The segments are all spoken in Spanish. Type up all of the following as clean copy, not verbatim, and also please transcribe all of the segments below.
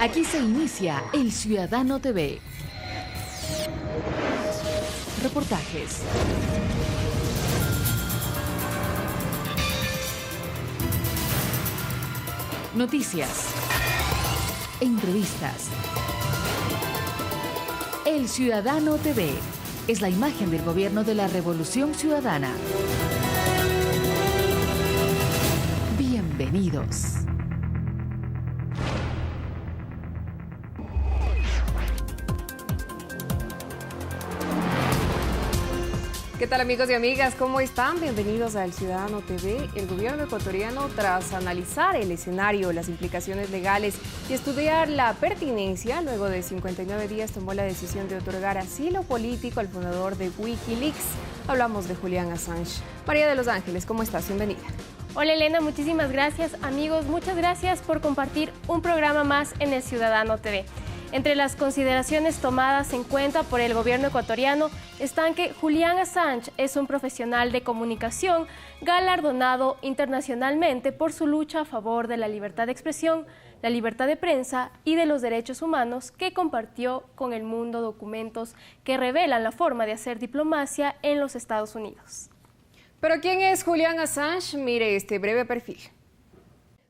Aquí se inicia El Ciudadano TV. Reportajes. Noticias. Entrevistas. El Ciudadano TV es la imagen del gobierno de la Revolución Ciudadana. Bienvenidos. ¿Qué tal, amigos y amigas? ¿Cómo están? Bienvenidos a El Ciudadano TV. El gobierno ecuatoriano, tras analizar el escenario, las implicaciones legales y estudiar la pertinencia, luego de 59 días tomó la decisión de otorgar asilo político al fundador de Wikileaks. Hablamos de Julian Assange. María de los Ángeles, ¿cómo estás? Bienvenida. Hola Elena, muchísimas gracias. Amigos, muchas gracias por compartir un programa más en El Ciudadano TV. Entre las consideraciones tomadas en cuenta por el gobierno ecuatoriano están que Julian Assange es un profesional de comunicación galardonado internacionalmente por su lucha a favor de la libertad de expresión, la libertad de prensa y de los derechos humanos, que compartió con el mundo documentos que revelan la forma de hacer diplomacia en los Estados Unidos. ¿Pero quién es Julian Assange? Mire este breve perfil.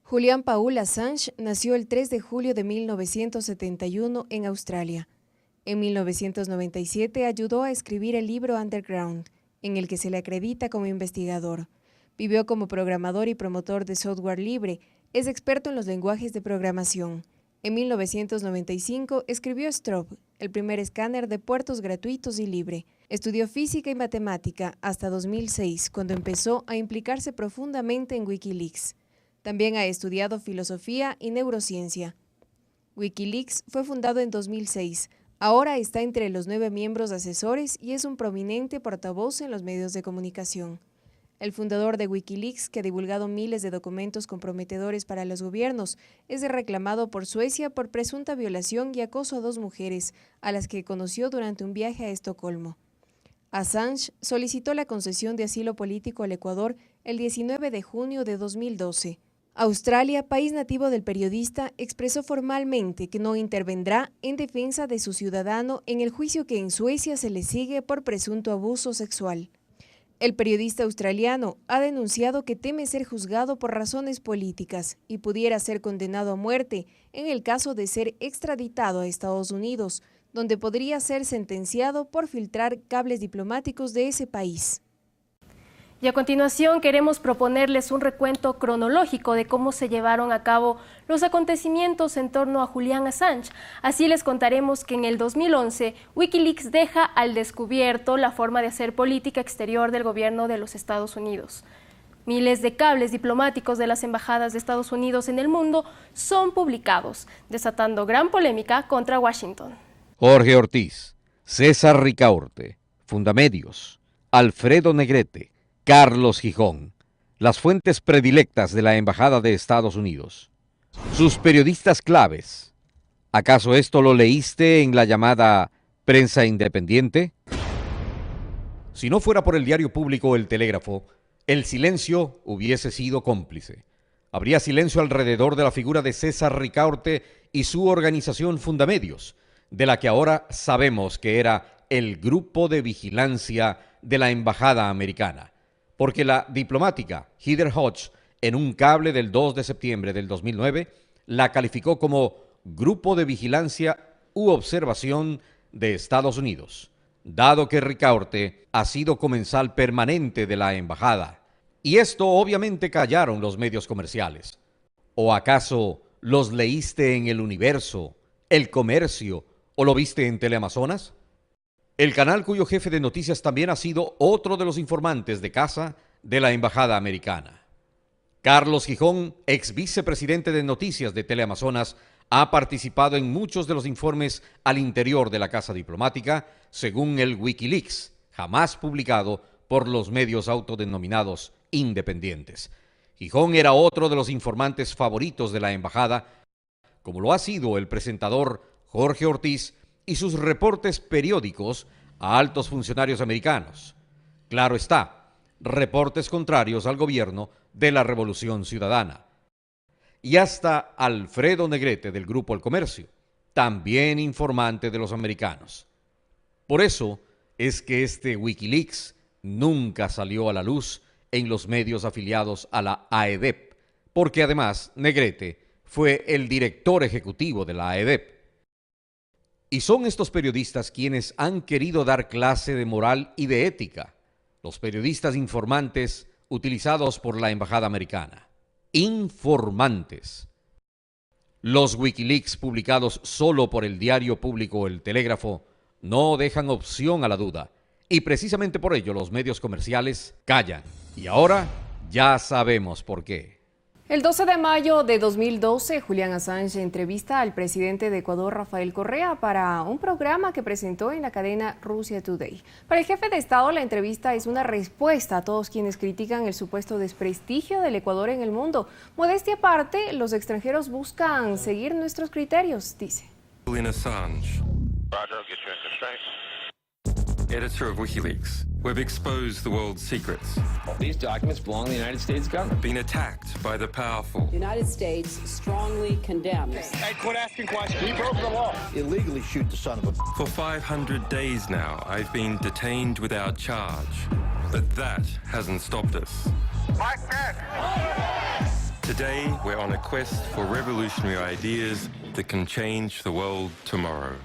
Julian Paul Assange nació el 3 de julio de 1971 en Australia. En 1997 ayudó a escribir el libro Underground, en el que se le acredita como investigador. Vivió como programador y promotor de software libre. Es experto en los lenguajes de programación. En 1995 escribió Strobe, el primer escáner de puertos gratuitos y libre. Estudió física y matemática hasta 2006, cuando empezó a implicarse profundamente en Wikileaks. También ha estudiado filosofía y neurociencia. Wikileaks fue fundado en 2006. Ahora está entre los 9 miembros asesores y es un prominente portavoz en los medios de comunicación. El fundador de Wikileaks, que ha divulgado miles de documentos comprometedores para los gobiernos, es reclamado por Suecia por presunta violación y acoso a 2 mujeres, a las que conoció durante un viaje a Estocolmo. Assange solicitó la concesión de asilo político al Ecuador el 19 de junio de 2012. Australia, país nativo del periodista, expresó formalmente que no intervendrá en defensa de su ciudadano en el juicio que en Suecia se le sigue por presunto abuso sexual. El periodista australiano ha denunciado que teme ser juzgado por razones políticas y pudiera ser condenado a muerte en el caso de ser extraditado a Estados Unidos, donde podría ser sentenciado por filtrar cables diplomáticos de ese país. Y a continuación queremos proponerles un recuento cronológico de cómo se llevaron a cabo los acontecimientos en torno a Julian Assange. Así les contaremos que en el 2011 Wikileaks deja al descubierto la forma de hacer política exterior del gobierno de los Estados Unidos. Miles de cables diplomáticos de las embajadas de Estados Unidos en el mundo son publicados, desatando gran polémica contra Washington. Jorge Ortiz, César Ricaurte, Fundamedios, Alfredo Negrete, Carlos Gijón, las fuentes predilectas de la Embajada de Estados Unidos. Sus periodistas claves. ¿Acaso esto lo leíste en la llamada prensa independiente? Si no fuera por el diario público o el Telégrafo, el silencio hubiese sido cómplice. Habría silencio alrededor de la figura de César Ricaurte y su organización Fundamedios, de la que ahora sabemos que era el grupo de vigilancia de la Embajada Americana. Porque la diplomática Heather Hodge, en un cable del 2 de septiembre del 2009, la calificó como grupo de vigilancia u observación de Estados Unidos, dado que Ricaurte ha sido comensal permanente de la embajada. Y esto obviamente callaron los medios comerciales. ¿O acaso los leíste en El Universo, El Comercio o lo viste en Teleamazonas? El canal cuyo jefe de noticias también ha sido otro de los informantes de casa de la Embajada Americana. Carlos Gijón, ex vicepresidente de noticias de Teleamazonas, ha participado en muchos de los informes al interior de la casa diplomática, según el Wikileaks, jamás publicado por los medios autodenominados independientes. Gijón era otro de los informantes favoritos de la embajada, como lo ha sido el presentador Jorge Ortiz y sus reportes periódicos a altos funcionarios americanos. Claro está, reportes contrarios al gobierno de la Revolución Ciudadana. y hasta Alfredo Negrete del Grupo El Comercio, también informante de los americanos. Por eso es que este Wikileaks nunca salió a la luz en los medios afiliados a la AEDEP, porque además Negrete fue el director ejecutivo de la AEDEP. Y son estos periodistas quienes han querido dar clase de moral y de ética, los periodistas informantes utilizados por la embajada americana. Informantes. Los Wikileaks publicados solo por el diario público El Telégrafo no dejan opción a la duda, y precisamente por ello los medios comerciales callan. Y ahora ya sabemos por qué. El 12 de mayo de 2012, Julian Assange entrevista al presidente de Ecuador, Rafael Correa, para un programa que presentó en la cadena Russia Today. Para el jefe de Estado, la entrevista es una respuesta a todos quienes critican el supuesto desprestigio del Ecuador en el mundo. Modestia aparte, los extranjeros buscan seguir nuestros criterios, dice. Julian Assange, editor of WikiLeaks. We've exposed the world's secrets. These documents belong to the United States government. Been attacked by the powerful. The United States strongly condemns. Hey, quit asking questions. He broke the law. Illegally shoot the son of a... For 500 days now, I've been detained without charge. But that hasn't stopped us. Mike Pence. Today, we're on a quest for revolutionary ideas that can change the world tomorrow.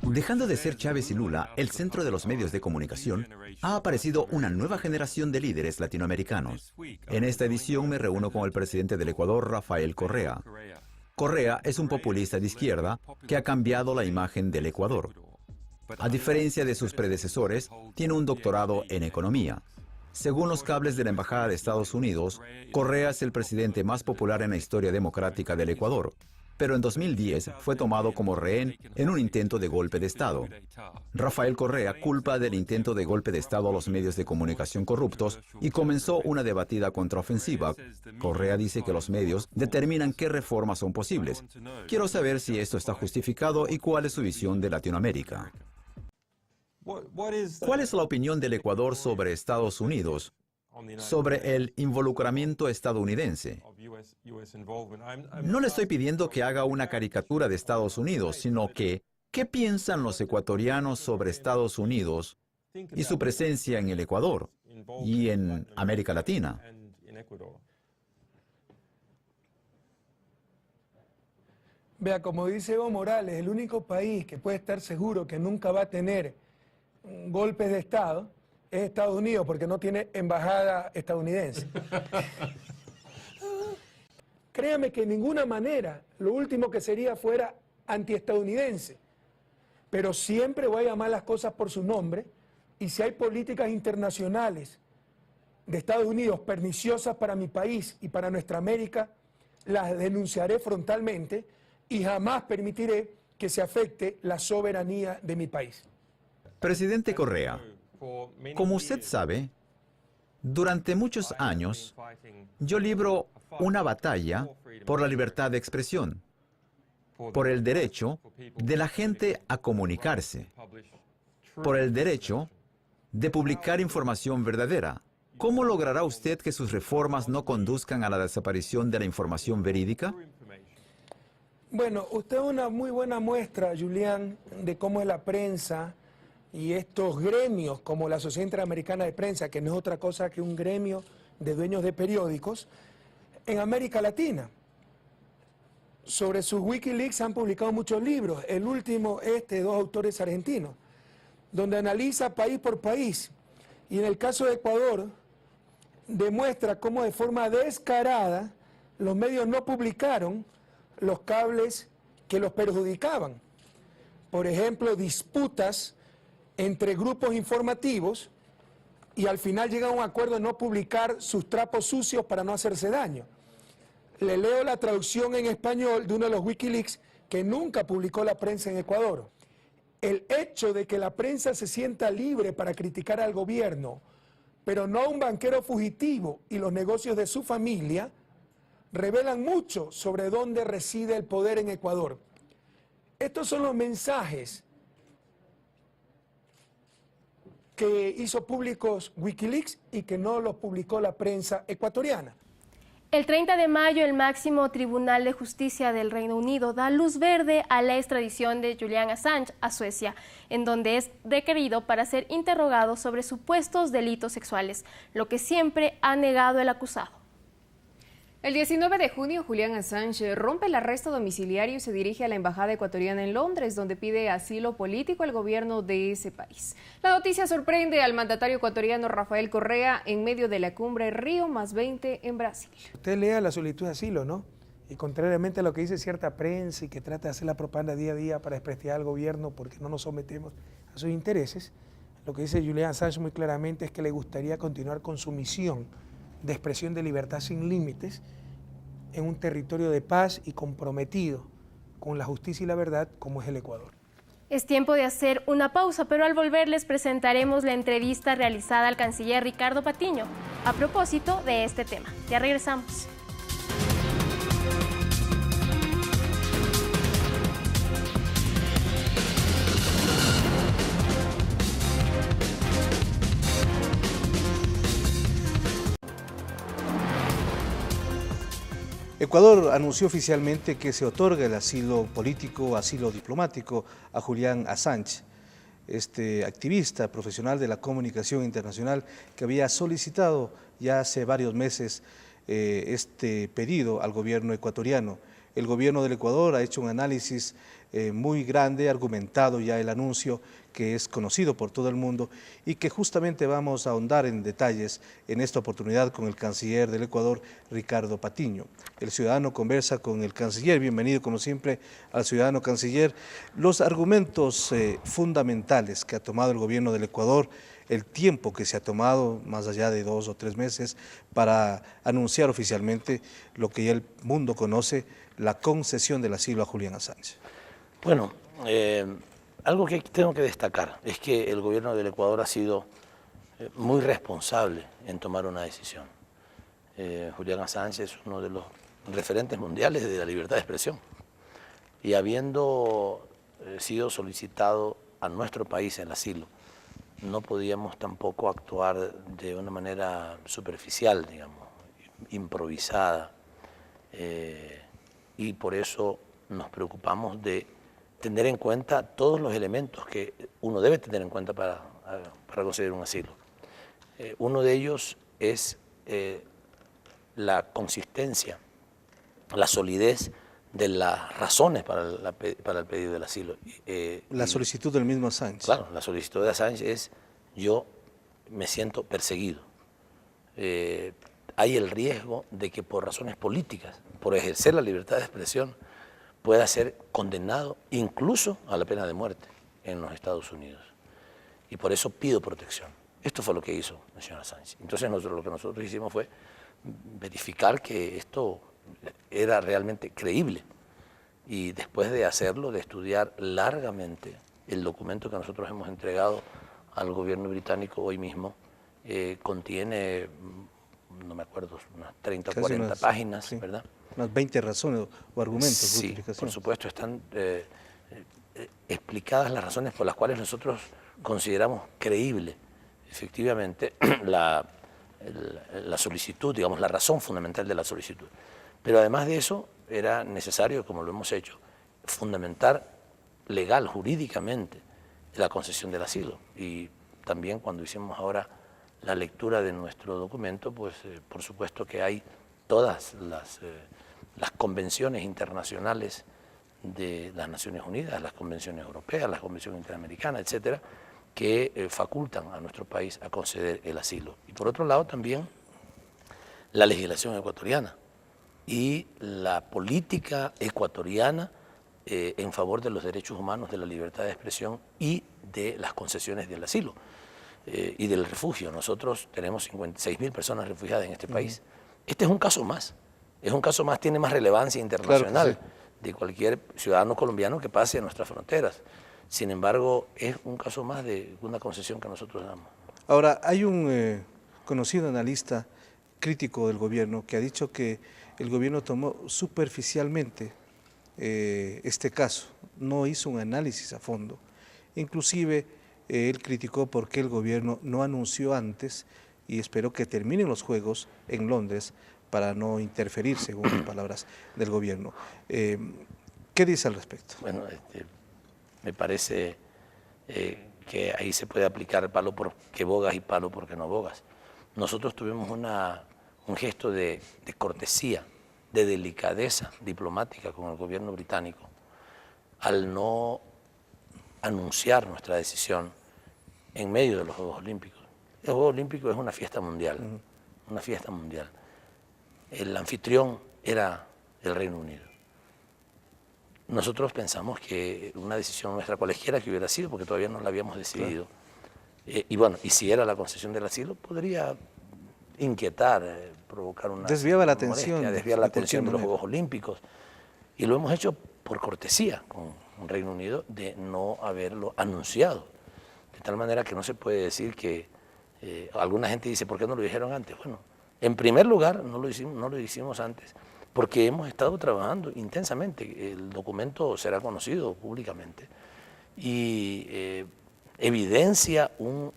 Dejando de ser Chávez y Lula el centro de los medios de comunicación, ha aparecido una nueva generación de líderes latinoamericanos. En esta edición me reúno con el presidente del Ecuador, Rafael Correa. Correa es un populista de izquierda que ha cambiado la imagen del Ecuador. A diferencia de sus predecesores, tiene un doctorado en economía. Según los cables de la Embajada de Estados Unidos, Correa es el presidente más popular en la historia democrática del Ecuador. Pero en 2010 fue tomado como rehén en un intento de golpe de Estado. Rafael Correa culpa del intento de golpe de Estado a los medios de comunicación corruptos y comenzó una debatida contraofensiva. Correa dice que los medios determinan qué reformas son posibles. Quiero saber si esto está justificado y cuál es su visión de Latinoamérica. ¿Cuál es la opinión del Ecuador sobre Estados Unidos? Sobre el involucramiento estadounidense. No le estoy pidiendo que haga una caricatura de Estados Unidos, sino que, ¿qué piensan los ecuatorianos sobre Estados Unidos y su presencia en el Ecuador y en América Latina? Vea, como dice Evo Morales, el único país que puede estar seguro que nunca va a tener golpes de Estado es Estados Unidos, porque no tiene embajada estadounidense. Créame que de ninguna manera lo último que sería fuera antiestadounidense, pero siempre voy a llamar las cosas por su nombre, y si hay políticas internacionales de Estados Unidos perniciosas para mi país y para nuestra América, las denunciaré frontalmente y jamás permitiré que se afecte la soberanía de mi país. Presidente Correa, como usted sabe, durante muchos años yo libro una batalla por la libertad de expresión, por el derecho de la gente a comunicarse, por el derecho de publicar información verdadera. ¿Cómo logrará usted que sus reformas no conduzcan a la desaparición de la información verídica? Bueno, usted es una muy buena muestra, Julián, de cómo es la prensa y estos gremios como la Sociedad Interamericana de Prensa, que no es otra cosa que un gremio de dueños de periódicos, en América Latina. Sobre sus Wikileaks han publicado muchos libros, el último de dos autores argentinos, donde analiza país por país, y en el caso de Ecuador demuestra cómo de forma descarada los medios no publicaron los cables que los perjudicaban. Por ejemplo, disputas entre grupos informativos, y al final llega a un acuerdo de no publicar sus trapos sucios para no hacerse daño. Le leo la traducción en español de uno de los Wikileaks que nunca publicó la prensa en Ecuador. El hecho de que la prensa se sienta libre para criticar al gobierno, pero no a un banquero fugitivo y los negocios de su familia, revelan mucho sobre dónde reside el poder en Ecuador. Estos son los mensajes que hizo públicos Wikileaks y que no los publicó la prensa ecuatoriana. El 30 de mayo, el máximo Tribunal de Justicia del Reino Unido da luz verde a la extradición de Julian Assange a Suecia, en donde es requerido para ser interrogado sobre supuestos delitos sexuales, lo que siempre ha negado el acusado. El 19 de junio, Julian Assange rompe el arresto domiciliario y se dirige a la embajada ecuatoriana en Londres, donde pide asilo político al gobierno de ese país. La noticia sorprende al mandatario ecuatoriano Rafael Correa en medio de la cumbre Río+20 en Brasil. Usted lea la solicitud de asilo, ¿no? Y contrariamente a lo que dice cierta prensa y que trata de hacer la propaganda día a día para desprestigiar al gobierno porque no nos sometemos a sus intereses, lo que dice Julian Assange muy claramente es que le gustaría continuar con su misión de expresión de libertad sin límites en un territorio de paz y comprometido con la justicia y la verdad como es el Ecuador. Es tiempo de hacer una pausa, pero al volver les presentaremos la entrevista realizada al canciller Ricardo Patiño a propósito de este tema. Ya regresamos. Ecuador anunció oficialmente que se otorga el asilo político, asilo diplomático a Julian Assange, este activista profesional de la comunicación internacional que había solicitado ya hace varios meses este pedido al gobierno ecuatoriano. El gobierno del Ecuador ha hecho un análisis muy grande, argumentado ya el anuncio que es conocido por todo el mundo y que justamente vamos a ahondar en detalles en esta oportunidad con el canciller del Ecuador, Ricardo Patiño. El ciudadano conversa con el canciller, bienvenido como siempre al ciudadano canciller. Los argumentos fundamentales que ha tomado el gobierno del Ecuador, el tiempo que se ha tomado, más allá de 2 o 3 meses, para anunciar oficialmente lo que ya el mundo conoce, la concesión del asilo a Julian Assange. Bueno, algo que tengo que destacar es que el gobierno del Ecuador ha sido muy responsable en tomar una decisión. Julian Assange es uno de los referentes mundiales de la libertad de expresión y habiendo sido solicitado a nuestro país el asilo, no podíamos tampoco actuar de una manera superficial, digamos, improvisada, y por eso nos preocupamos de tener en cuenta todos los elementos que uno debe tener en cuenta para conseguir un asilo. Uno de ellos es la consistencia, la solidez de las razones para el pedido del asilo. La solicitud del mismo Assange. Claro, la solicitud de Assange es: yo me siento perseguido. Hay el riesgo de que por razones políticas, por ejercer la libertad de expresión, pueda ser condenado incluso a la pena de muerte en los Estados Unidos. Y por eso pido protección. Esto fue lo que hizo el señor Assange. Entonces lo que nosotros hicimos fue verificar que esto era realmente creíble. Y después de hacerlo, de estudiar largamente el documento que nosotros hemos entregado al gobierno británico hoy mismo, contiene, no me acuerdo, unas 30 o 40 páginas, sí, ¿verdad? Unas 20 razones o argumentos. Sí, por supuesto, están explicadas las razones por las cuales nosotros consideramos creíble, efectivamente, la solicitud, digamos, la razón fundamental de la solicitud. Pero además de eso, era necesario, como lo hemos hecho, fundamentar legal, jurídicamente, la concesión del asilo. Y también cuando hicimos ahora la lectura de nuestro documento, pues por supuesto que hay todas las convenciones internacionales de las Naciones Unidas, las convenciones europeas, las convenciones interamericanas, etcétera, que facultan a nuestro país a conceder el asilo. Y por otro lado también la legislación ecuatoriana y la política ecuatoriana en favor de los derechos humanos, de la libertad de expresión y de las concesiones del asilo y del refugio. Nosotros tenemos 56.000 personas refugiadas en este país. Este es un caso más. Es un caso más, tiene más relevancia internacional, claro, sí, de cualquier ciudadano colombiano que pase a nuestras fronteras. Sin embargo, es un caso más de una concesión que nosotros damos. Ahora, hay un conocido analista crítico del gobierno que ha dicho que el gobierno tomó superficialmente este caso, no hizo un análisis a fondo. Inclusive, él criticó por qué el gobierno no anunció antes, y espero que terminen los Juegos en Londres, para no interferir, según las palabras del gobierno. ¿Qué dice al respecto? Bueno, me parece que ahí se puede aplicar palo porque bogas y palo porque no bogas. Nosotros tuvimos un gesto de cortesía, de delicadeza diplomática con el gobierno británico al no anunciar nuestra decisión en medio de los Juegos Olímpicos. Los Juegos Olímpicos es una fiesta mundial, una fiesta mundial. El anfitrión era el Reino Unido. Nosotros pensamos que una decisión nuestra, cualquiera que hubiera sido, porque todavía no la habíamos decidido, y bueno, y si era la concesión del asilo, podría inquietar, provocar una... Desviaba la atención. Desviar la atención de los Juegos Olímpicos. Y lo hemos hecho por cortesía con el Reino Unido de no haberlo anunciado. De tal manera que no se puede decir que... alguna gente dice, ¿por qué no lo dijeron antes? Bueno, en primer lugar, no lo hicimos antes, porque hemos estado trabajando intensamente. El documento será conocido públicamente y evidencia un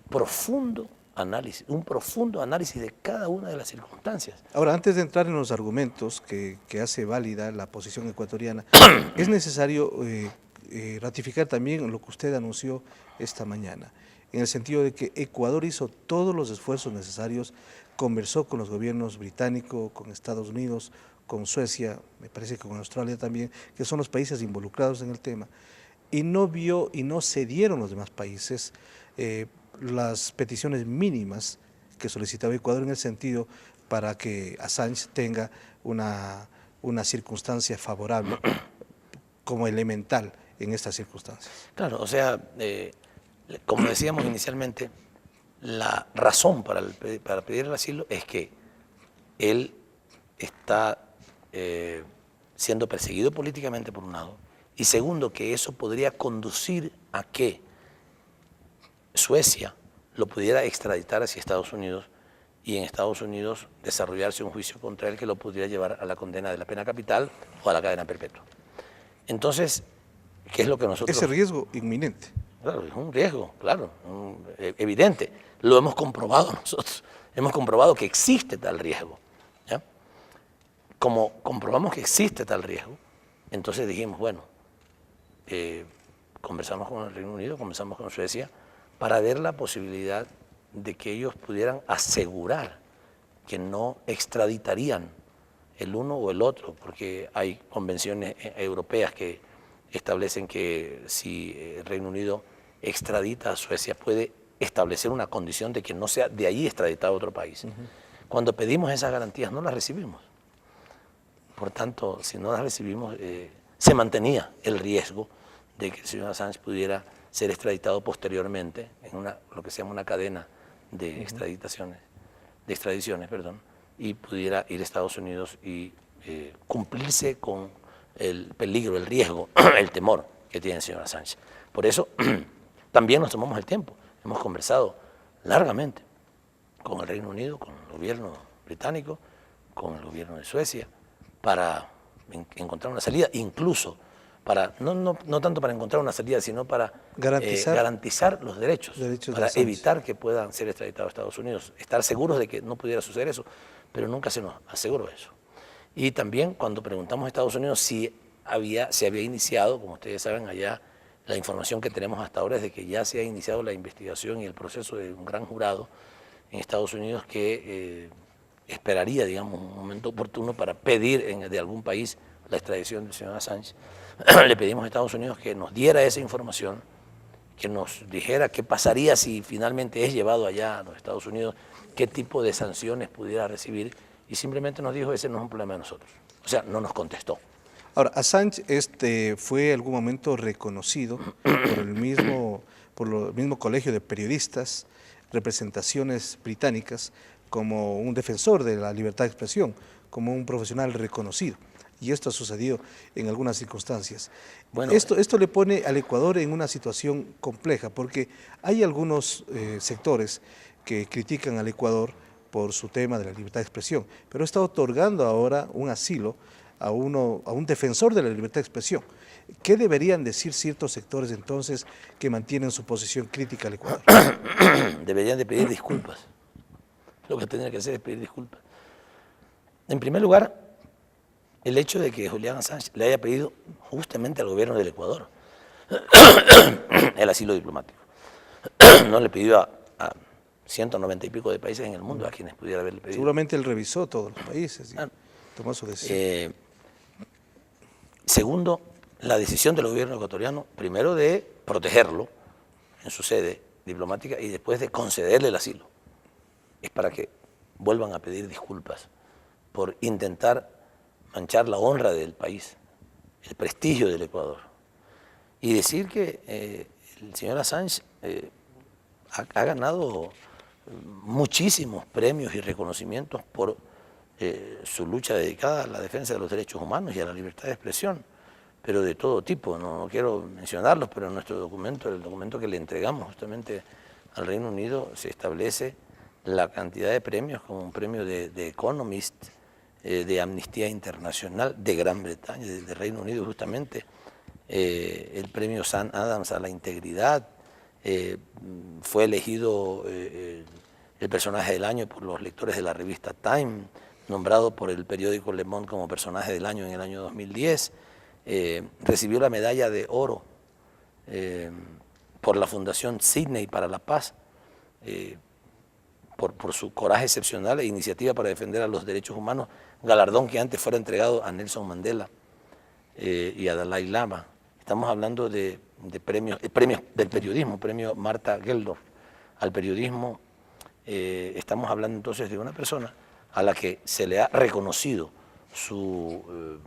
profundo análisis de cada una de las circunstancias. Ahora, antes de entrar en los argumentos que hace válida la posición ecuatoriana, es necesario ratificar también lo que usted anunció esta mañana, en el sentido de que Ecuador hizo todos los esfuerzos necesarios, conversó con los gobiernos británicos, con Estados Unidos, con Suecia, me parece que con Australia también, que son los países involucrados en el tema, y no vio y no cedieron los demás países las peticiones mínimas que solicitaba Ecuador en el sentido para que Assange tenga una circunstancia favorable como elemental en estas circunstancias. Claro, o sea, como decíamos inicialmente, la razón para pedir el asilo es que él está siendo perseguido políticamente por un lado, y segundo, que eso podría conducir a que Suecia lo pudiera extraditar hacia Estados Unidos y en Estados Unidos desarrollarse un juicio contra él que lo pudiera llevar a la condena de la pena capital o a la cadena perpetua. Entonces, ¿qué es lo que nosotros...? Ese riesgo inminente. Claro, es un riesgo, claro, evidente. Lo hemos comprobado nosotros, hemos comprobado que existe tal riesgo. ¿Ya? Como comprobamos que existe tal riesgo, entonces dijimos, bueno, conversamos con el Reino Unido, conversamos con Suecia, para ver la posibilidad de que ellos pudieran asegurar que no extraditarían el uno o el otro, porque hay convenciones europeas que establecen que si el Reino Unido extradita a Suecia puede establecer una condición de que no sea de allí extraditado a otro país. Cuando pedimos esas garantías no las recibimos. Por tanto, si no las recibimos, se mantenía el riesgo de que el señor Assange pudiera ser extraditado posteriormente en lo que se llama una cadena de extradiciones, y pudiera ir a Estados Unidos y cumplirse con el peligro, el riesgo, el temor que tiene el señor Assange. Por eso también nos tomamos el tiempo, hemos conversado largamente con el Reino Unido, con el gobierno británico, con el gobierno de Suecia, para encontrar una salida, incluso para, no tanto para encontrar una salida, sino para garantizar los derechos para evitar que puedan ser extraditados a Estados Unidos, estar seguros de que no pudiera suceder eso, pero nunca se nos aseguró eso. Y también cuando preguntamos a Estados Unidos si se había iniciado, como ustedes saben allá, la información que tenemos hasta ahora es de que ya se ha iniciado la investigación y el proceso de un gran jurado en Estados Unidos que esperaría, digamos, un momento oportuno para pedir de algún país la extradición del señor Assange. Le pedimos a Estados Unidos que nos diera esa información, que nos dijera qué pasaría si finalmente es llevado allá a los Estados Unidos, qué tipo de sanciones pudiera recibir, y simplemente nos dijo, ese no es un problema de nosotros. O sea, no nos contestó. Ahora, Assange fue en algún momento reconocido por el mismo Colegio de Periodistas, representaciones británicas, como un defensor de la libertad de expresión, como un profesional reconocido. Y esto ha sucedido en algunas circunstancias. Bueno, esto le pone al Ecuador en una situación compleja, porque hay algunos sectores que critican al Ecuador por su tema de la libertad de expresión, pero está otorgando ahora un asilo a un defensor de la libertad de expresión. ¿Qué deberían decir ciertos sectores entonces que mantienen su posición crítica al Ecuador? Deberían de pedir disculpas. Lo que tendrían que hacer es pedir disculpas. En primer lugar, el hecho de que Julian Assange le haya pedido justamente al gobierno del Ecuador el asilo diplomático. No le pidió a 190 y pico de países en el mundo a quienes pudiera haberle pedido. Seguramente él revisó todos los países y tomó su decisión. Segundo, la decisión del gobierno ecuatoriano, primero de protegerlo en su sede diplomática y después de concederle el asilo. Es para que vuelvan a pedir disculpas por intentar manchar la honra del país, el prestigio del Ecuador. Y decir que el señor Assange ha ganado muchísimos premios y reconocimientos por su lucha dedicada a la defensa de los derechos humanos y a la libertad de expresión, pero de todo tipo. No quiero mencionarlos, pero en nuestro documento, el documento que le entregamos justamente al Reino Unido, se establece la cantidad de premios, como un premio de Economist, de Amnistía Internacional, de Gran Bretaña, de Reino Unido justamente, el premio Sam Adams a la integridad, fue elegido el personaje del año por los lectores de la revista Time, nombrado por el periódico Le Monde como personaje del año en el año 2010, recibió la medalla de oro por la Fundación Sydney para la Paz, por su coraje excepcional e iniciativa para defender a los derechos humanos, galardón que antes fuera entregado a Nelson Mandela y a Dalai Lama. Estamos hablando de premios del periodismo, premio Marta Geldof al periodismo. Estamos hablando entonces de una persona a la que se le ha reconocido su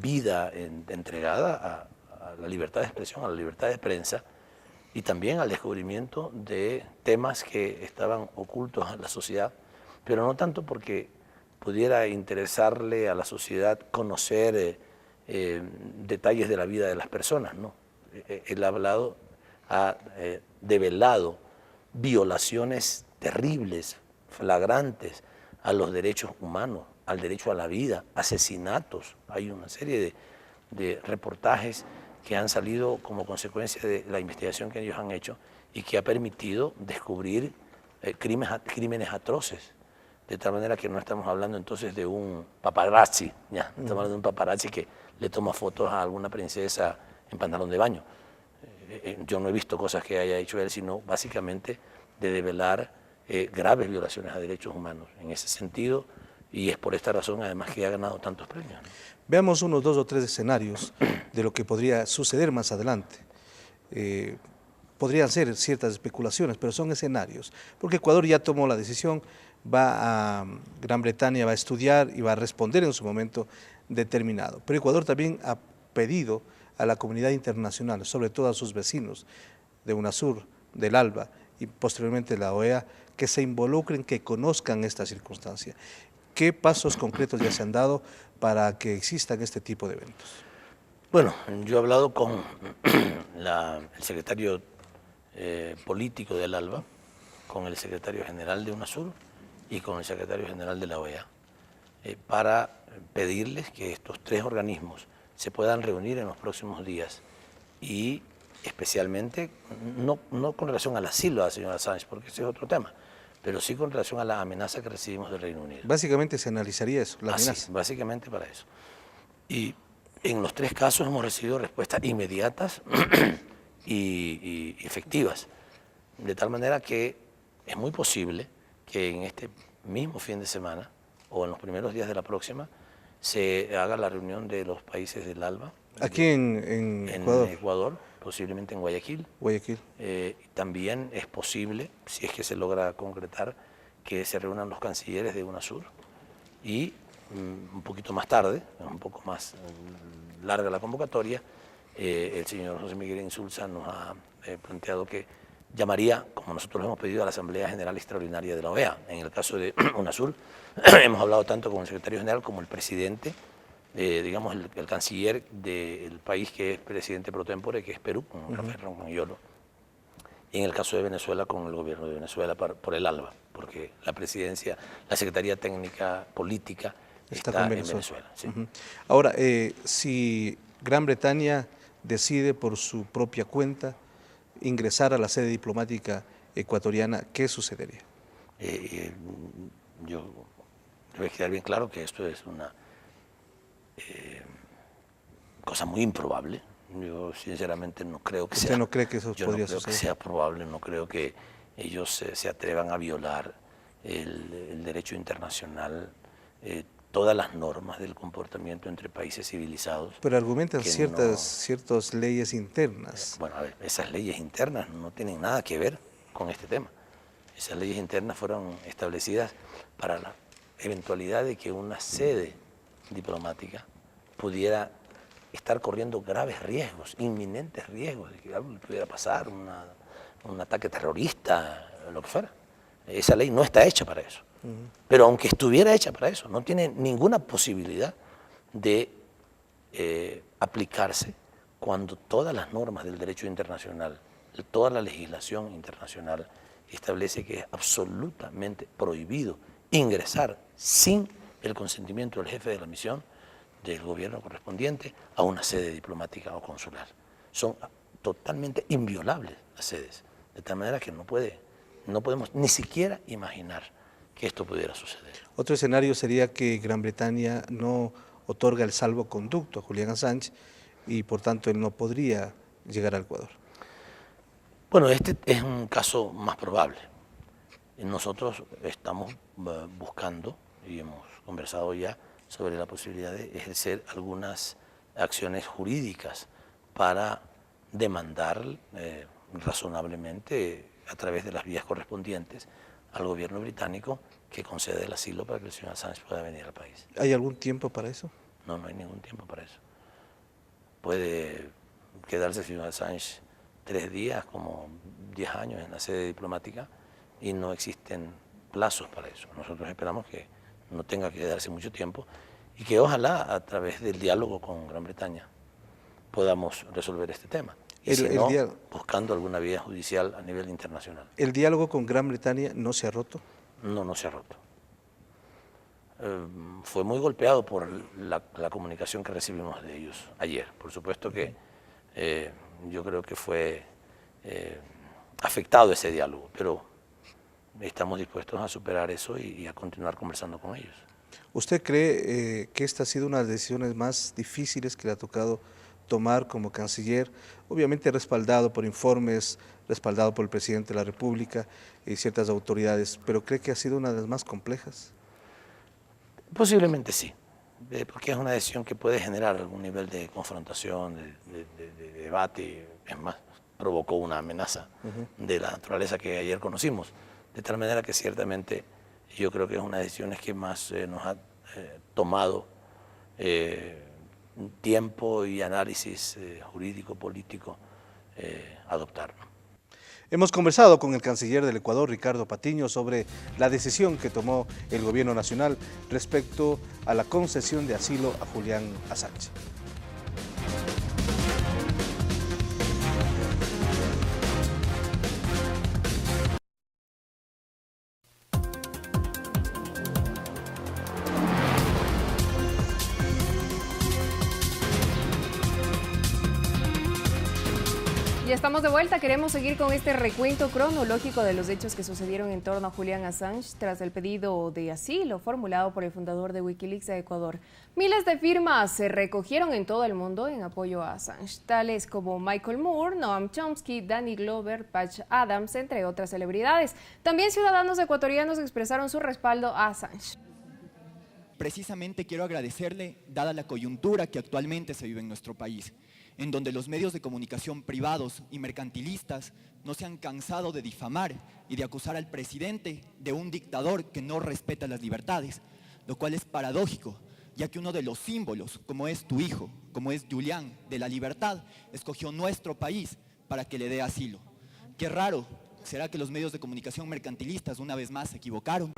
vida entregada a la libertad de expresión, a la libertad de prensa y también al descubrimiento de temas que estaban ocultos a la sociedad, pero no tanto porque pudiera interesarle a la sociedad conocer detalles de la vida de las personas, no. Él ha develado violaciones terribles, flagrantes a los derechos humanos, al derecho a la vida, asesinatos. Hay una serie de reportajes que han salido como consecuencia de la investigación que ellos han hecho y que ha permitido descubrir crímenes atroces. De tal manera que no estamos hablando entonces de un paparazzi, ya, estamos hablando de un paparazzi que le toma fotos a alguna princesa en pantalón de baño. Yo no he visto cosas que haya hecho él, sino básicamente de develar graves violaciones a derechos humanos en ese sentido, y es por esta razón además que ha ganado tantos premios. Veamos unos 2 o 3 escenarios de lo que podría suceder más adelante. Podrían ser ciertas especulaciones, pero son escenarios, porque Ecuador ya tomó la decisión, va a Gran Bretaña, va a estudiar y va a responder en su momento determinado. Pero Ecuador también ha pedido a la comunidad internacional, sobre todo a sus vecinos de UNASUR, del ALBA y posteriormente la OEA, que se involucren, que conozcan esta circunstancia. ¿Qué pasos concretos ya se han dado para que existan este tipo de eventos? Bueno, yo he hablado con el secretario político del ALBA, con el secretario general de UNASUR y con el secretario general de la OEA, para pedirles que estos 3 organismos se puedan reunir en los próximos días y especialmente, no con relación al asilo a la señora Assange, porque ese es otro tema, pero sí con relación a la amenaza que recibimos del Reino Unido. Básicamente se analizaría eso, la amenaza. Sí, básicamente para eso. Y en los 3 casos hemos recibido respuestas inmediatas y efectivas, de tal manera que es muy posible que en este mismo fin de semana o en los primeros días de la próxima se haga la reunión de los países del ALBA. Aquí en Ecuador. En Ecuador, posiblemente en Guayaquil. También es posible, si es que se logra concretar, que se reúnan los cancilleres de UNASUR y un poquito más tarde, un poco más larga la convocatoria, el señor José Miguel Insulza nos ha planteado que llamaría, como nosotros hemos pedido, a la Asamblea General Extraordinaria de la OEA. En el caso de UNASUR, hemos hablado tanto con el secretario general como el presidente, digamos el canciller del país que es presidente pro tempore, que es Perú, con Rafael Roncagnolo. Y en el caso de Venezuela, con el gobierno de Venezuela por el ALBA, porque la presidencia, la Secretaría Técnica Política está en Venezuela. Sí. Ahora, si Gran Bretaña decide por su propia cuenta ingresar a la sede diplomática ecuatoriana, ¿qué sucedería? Yo debe quedar bien claro que esto es una cosa muy improbable. Yo sinceramente no creo que sea. ¿Usted no cree que eso podría suceder? Que sea probable, no creo que ellos se atrevan a violar el derecho internacional, todas las normas del comportamiento entre países civilizados. Pero argumentan ciertas leyes internas. Bueno, a ver, esas leyes internas no tienen nada que ver con este tema. Esas leyes internas fueron establecidas para la eventualidad de que una sede diplomática pudiera estar corriendo graves riesgos, inminentes riesgos, de que algo pudiera pasar, un ataque terrorista, lo que fuera. Esa ley no está hecha para eso. Pero aunque estuviera hecha para eso, no tiene ninguna posibilidad de aplicarse cuando todas las normas del derecho internacional, toda la legislación internacional establece que es absolutamente prohibido ingresar sin el consentimiento del jefe de la misión del gobierno correspondiente a una sede diplomática o consular. Son totalmente inviolables las sedes, de tal manera que no podemos ni siquiera imaginar que esto pudiera suceder. Otro escenario sería que Gran Bretaña no otorga el salvoconducto a Julian Assange y por tanto él no podría llegar al Ecuador. Bueno, este es un caso más probable. Nosotros estamos buscando y hemos conversado ya sobre la posibilidad de ejercer algunas acciones jurídicas para demandar razonablemente a través de las vías correspondientes al gobierno británico que concede el asilo para que el señor Assange pueda venir al país. ¿Hay algún tiempo para eso? No, no hay ningún tiempo para eso. Puede quedarse el señor Assange 3 días, como 10 años en la sede diplomática, y no existen plazos para eso. Nosotros esperamos que no tenga que quedarse mucho tiempo y que ojalá a través del diálogo con Gran Bretaña podamos resolver este tema. Y si no, buscando alguna vía judicial a nivel internacional. ¿El diálogo con Gran Bretaña no se ha roto? No, no se ha roto. Fue muy golpeado por la comunicación que recibimos de ellos ayer. Por supuesto que yo creo que fue afectado ese diálogo, pero estamos dispuestos a superar eso y a continuar conversando con ellos. ¿Usted cree que esta ha sido una de las decisiones más difíciles que le ha tocado tomar como canciller, obviamente respaldado por informes, respaldado por el presidente de la República y ciertas autoridades, pero cree que ha sido una de las más complejas? Posiblemente sí, porque es una decisión que puede generar algún nivel de confrontación, de debate, es más, provocó una amenaza de la naturaleza que ayer conocimos, de tal manera que ciertamente yo creo que es una de las decisiones que más nos ha tomado tiempo y análisis jurídico, político, adoptar. Hemos conversado con el canciller del Ecuador, Ricardo Patiño, sobre la decisión que tomó el gobierno nacional respecto a la concesión de asilo a Julian Assange. Ya estamos de vuelta, queremos seguir con este recuento cronológico de los hechos que sucedieron en torno a Julian Assange tras el pedido de asilo formulado por el fundador de Wikileaks a Ecuador. Miles de firmas se recogieron en todo el mundo en apoyo a Assange, tales como Michael Moore, Noam Chomsky, Danny Glover, Patch Adams, entre otras celebridades. También ciudadanos ecuatorianos expresaron su respaldo a Assange. Precisamente quiero agradecerle, dada la coyuntura que actualmente se vive en nuestro país, en donde los medios de comunicación privados y mercantilistas no se han cansado de difamar y de acusar al presidente de un dictador que no respeta las libertades, lo cual es paradójico, ya que uno de los símbolos, como es tu hijo, como es Julian, de la libertad, escogió nuestro país para que le dé asilo. Qué raro, ¿será que los medios de comunicación mercantilistas una vez más se equivocaron?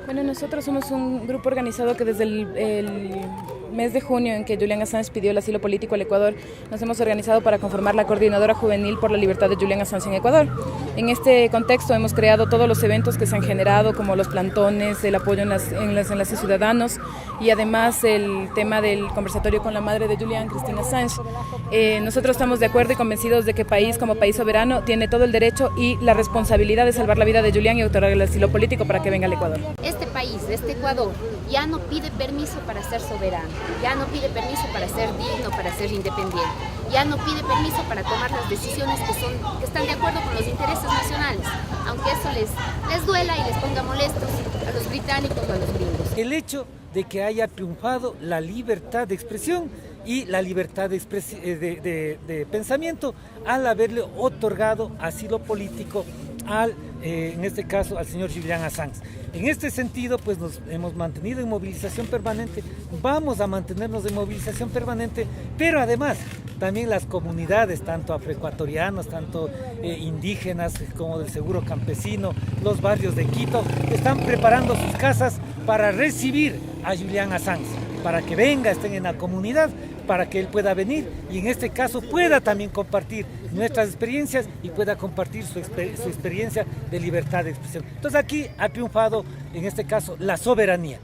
Bueno, nosotros somos un grupo organizado que desde el mes de junio en que Julian Assange pidió el asilo político al Ecuador, nos hemos organizado para conformar la Coordinadora Juvenil por la Libertad de Julian Assange en Ecuador. En este contexto hemos creado todos los eventos que se han generado, como los plantones, el apoyo en los enlaces ciudadanos y además el tema del conversatorio con la madre de Julian, Christine Assange. Nosotros estamos de acuerdo y convencidos de que país como país soberano tiene todo el derecho y la responsabilidad de salvar la vida de Julian y otorgar el asilo político para que venga al Ecuador. Este país, este Ecuador, ya no pide permiso para ser soberano, ya no pide permiso para ser digno, para ser independiente, ya no pide permiso para tomar las decisiones que están de acuerdo con los intereses nacionales, aunque eso les duela y les ponga molestos a los británicos o a los gringos. El hecho de que haya triunfado la libertad de expresión y la libertad de pensamiento al haberle otorgado asilo político en este caso al señor Julian Assange. En este sentido, pues nos hemos mantenido en movilización permanente, vamos a mantenernos en movilización permanente, pero además también las comunidades, tanto afroecuatorianos, tanto indígenas como del seguro campesino, los barrios de Quito, están preparando sus casas para recibir a Julian Assange, para que venga, estén en la comunidad, para que él pueda venir y en este caso pueda también compartir nuestras experiencias y pueda compartir su experiencia de libertad de expresión. Entonces aquí ha triunfado en este caso la soberanía.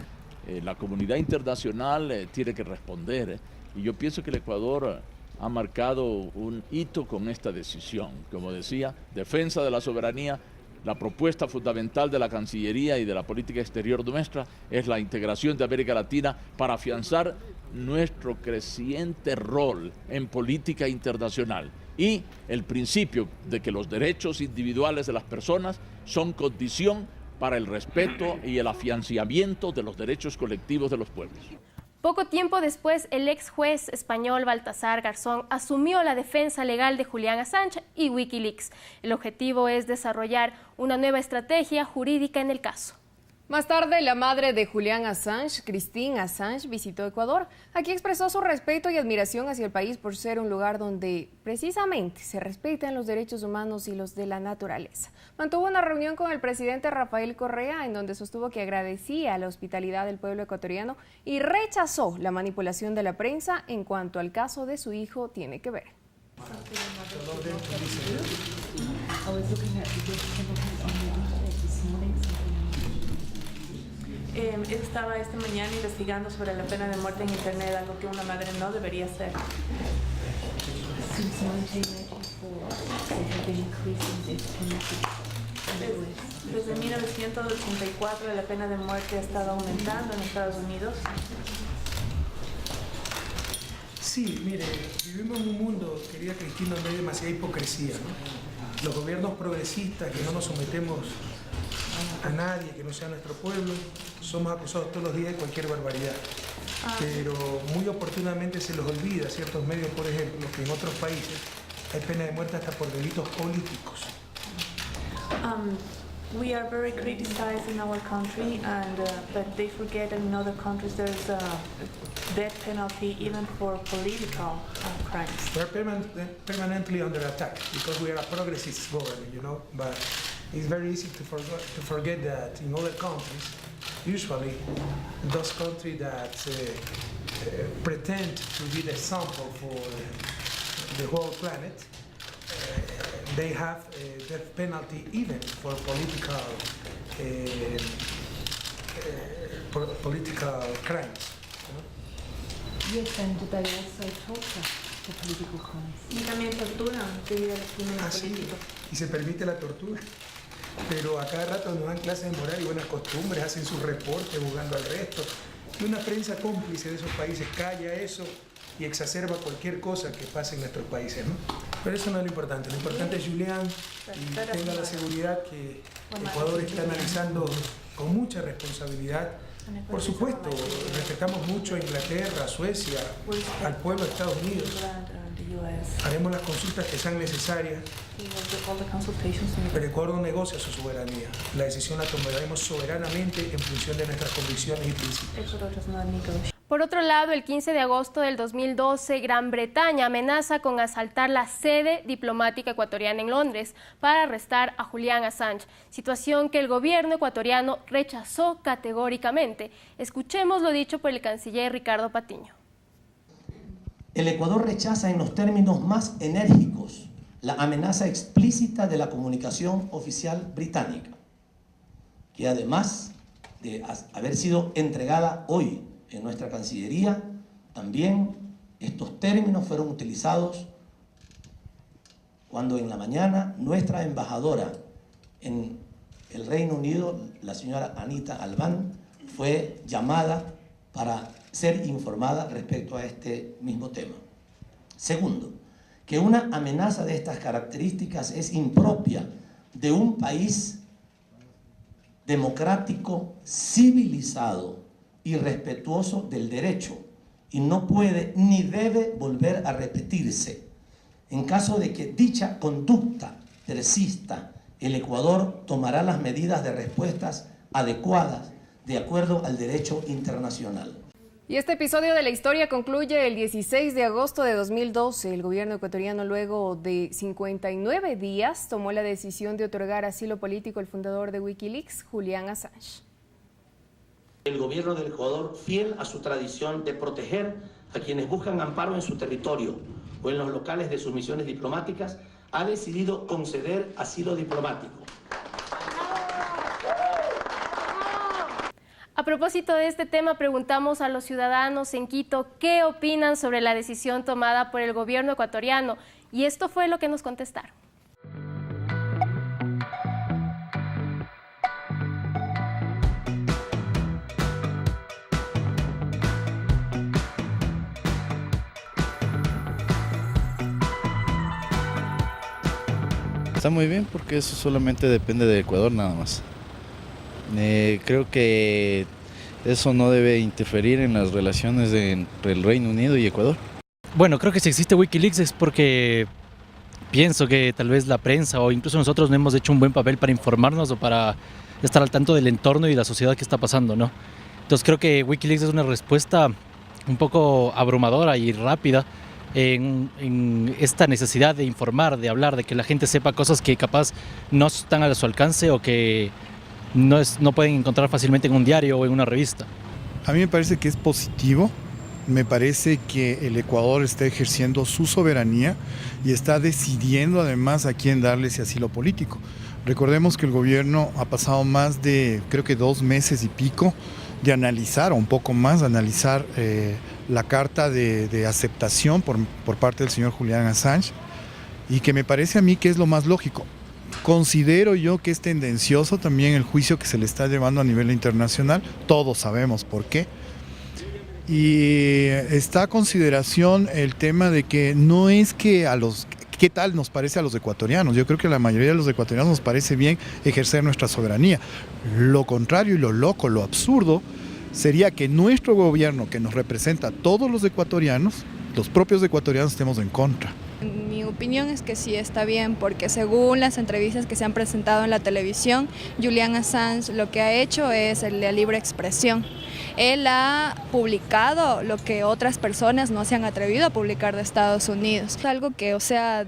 La comunidad internacional tiene que responder y yo pienso que el Ecuador ha marcado un hito con esta decisión. Como decía, defensa de la soberanía. La propuesta fundamental de la Cancillería y de la política exterior nuestra es la integración de América Latina para afianzar nuestro creciente rol en política internacional y el principio de que los derechos individuales de las personas son condición para el respeto y el afianzamiento de los derechos colectivos de los pueblos. Poco tiempo después, el ex juez español Baltasar Garzón asumió la defensa legal de Julian Assange y Wikileaks. El objetivo es desarrollar una nueva estrategia jurídica en el caso. Más tarde, la madre de Julian Assange, Christine Assange, visitó Ecuador. Aquí expresó su respeto y admiración hacia el país por ser un lugar donde precisamente se respetan los derechos humanos y los de la naturaleza. Mantuvo una reunión con el presidente Rafael Correa en donde sostuvo que agradecía la hospitalidad del pueblo ecuatoriano y rechazó la manipulación de la prensa en cuanto al caso de su hijo tiene que ver. Él estaba esta mañana investigando sobre la pena de muerte en Internet, algo que una madre no debería hacer. Desde 1984 la pena de muerte ha estado aumentando en Estados Unidos. Sí, mire, vivimos en un mundo, querida Cristina, donde hay demasiada hipocresía, ¿no? Los gobiernos progresistas, que no nos sometemos a nadie que no sea nuestro pueblo, somos acusados todos los días de cualquier barbaridad. Pero muy oportunamente se los olvida a ciertos medios, por ejemplo, que en otros países hay pena de muerte hasta por delitos políticos. We are very criticized in our country, but they forget that in other countries there's a death penalty even for political crimes. We're permanently under attack because we are a progressist government, you know, but it's very easy to forget that in other countries, usually those countries that pretend to be the example for the whole planet, they have a death penalty even for political crimes. Yes, and they also torture for political crimes. Y también torturan debido a los crímenes políticos. Y se permite la tortura. Pero a cada rato nos dan clases de moral y buenas costumbres, hacen sus reportes juzgando al resto. Y una prensa cómplice de esos países calla eso y exacerba cualquier cosa que pase en nuestros países, ¿no? Pero eso no es lo importante es Julian y tenga la seguridad que Ecuador está analizando con mucha responsabilidad. Por supuesto, respetamos mucho a Inglaterra, a Suecia, al pueblo de Estados Unidos. Haremos las consultas que sean necesarias, pero Ecuador no negocia su soberanía. La decisión la tomaremos soberanamente en función de nuestras convicciones y principios. Por otro lado, el 15 de agosto del 2012, Gran Bretaña amenaza con asaltar la sede diplomática ecuatoriana en Londres para arrestar a Julian Assange, situación que el gobierno ecuatoriano rechazó categóricamente. Escuchemos lo dicho por el canciller Ricardo Patiño. El Ecuador rechaza en los términos más enérgicos la amenaza explícita de la comunicación oficial británica, que además de haber sido entregada hoy en nuestra Cancillería, también estos términos fueron utilizados cuando en la mañana nuestra embajadora en el Reino Unido, la señora Anita Albán, fue llamada para ser informada respecto a este mismo tema. Segundo, que una amenaza de estas características es impropia de un país democrático, civilizado y respetuoso del derecho, y no puede ni debe volver a repetirse. En caso de que dicha conducta persista, el Ecuador tomará las medidas de respuestas adecuadas de acuerdo al derecho internacional. Y este episodio de la historia concluye el 16 de agosto de 2012. El gobierno ecuatoriano, luego de 59 días, tomó la decisión de otorgar asilo político al fundador de Wikileaks, Julian Assange. El gobierno del Ecuador, fiel a su tradición de proteger a quienes buscan amparo en su territorio o en los locales de sus misiones diplomáticas, ha decidido conceder asilo diplomático. A propósito de este tema, preguntamos a los ciudadanos en Quito qué opinan sobre la decisión tomada por el gobierno ecuatoriano, y esto fue lo que nos contestaron. Está muy bien porque eso solamente depende de Ecuador nada más. Creo que eso no debe interferir en las relaciones entre el Reino Unido y Ecuador. Bueno, creo que si existe Wikileaks es porque pienso que tal vez la prensa o incluso nosotros no hemos hecho un buen papel para informarnos o para estar al tanto del entorno y de la sociedad que está pasando, ¿no? Entonces creo que Wikileaks es una respuesta un poco abrumadora y rápida en esta necesidad de informar, de hablar, de que la gente sepa cosas que capaz no están a su alcance o que no pueden encontrar fácilmente en un diario o en una revista. A mí me parece que es positivo, me parece que el Ecuador está ejerciendo su soberanía y está decidiendo además a quién darle ese asilo político. Recordemos que el gobierno ha pasado más de, creo que 2 meses y pico, de analizar, o un poco más, de analizar la carta de aceptación por parte del señor Julian Assange, y que me parece a mí que es lo más lógico. Considero yo que es tendencioso también el juicio que se le está llevando a nivel internacional, todos sabemos por qué, y está a consideración el tema de que no es que ¿qué tal nos parece a los ecuatorianos? Yo creo que a la mayoría de los ecuatorianos nos parece bien ejercer nuestra soberanía. Lo contrario y lo loco, lo absurdo, sería que nuestro gobierno, que nos representa a todos los ecuatorianos, los propios ecuatorianos, estemos en contra. Mi opinión es que sí está bien, porque según las entrevistas que se han presentado en la televisión, Julian Assange lo que ha hecho es el de libre expresión. Él ha publicado lo que otras personas no se han atrevido a publicar de Estados Unidos. Es algo que,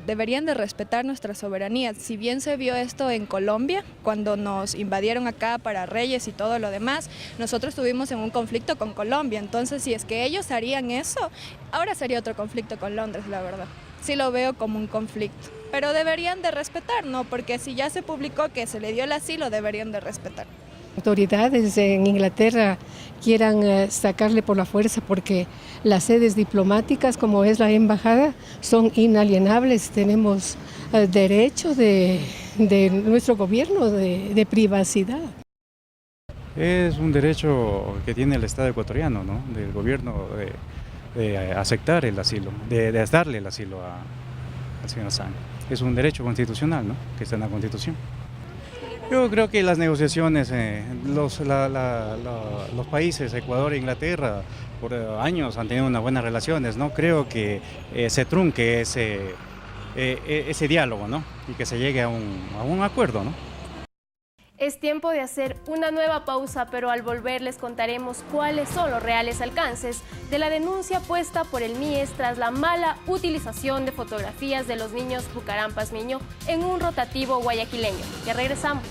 deberían de respetar nuestra soberanía. Si bien se vio esto en Colombia, cuando nos invadieron acá para Reyes y todo lo demás, nosotros estuvimos en un conflicto con Colombia. Entonces, si es que ellos harían eso, ahora sería otro conflicto con Londres, la verdad. Sí lo veo como un conflicto, pero deberían de respetar, ¿no? Porque si ya se publicó que se le dio el asilo, deberían de respetar. Autoridades en Inglaterra quieran sacarle por la fuerza porque las sedes diplomáticas, como es la embajada, son inalienables. Tenemos derecho de nuestro gobierno de privacidad. Es un derecho que tiene el Estado ecuatoriano, ¿no? Del gobierno de aceptar el asilo, de darle el asilo al señor Assange. Es un derecho constitucional, ¿no? Que está en la Constitución. Yo creo que las negociaciones, los países, Ecuador e Inglaterra, por años han tenido unas buenas relaciones, ¿no? Creo que se trunque ese diálogo, ¿no? Y que se llegue a un acuerdo, ¿no? Es tiempo de hacer una nueva pausa, pero al volver les contaremos cuáles son los reales alcances de la denuncia puesta por el MIES tras la mala utilización de fotografías de los niños Bucarampas Miño en un rotativo guayaquileño. Ya regresamos.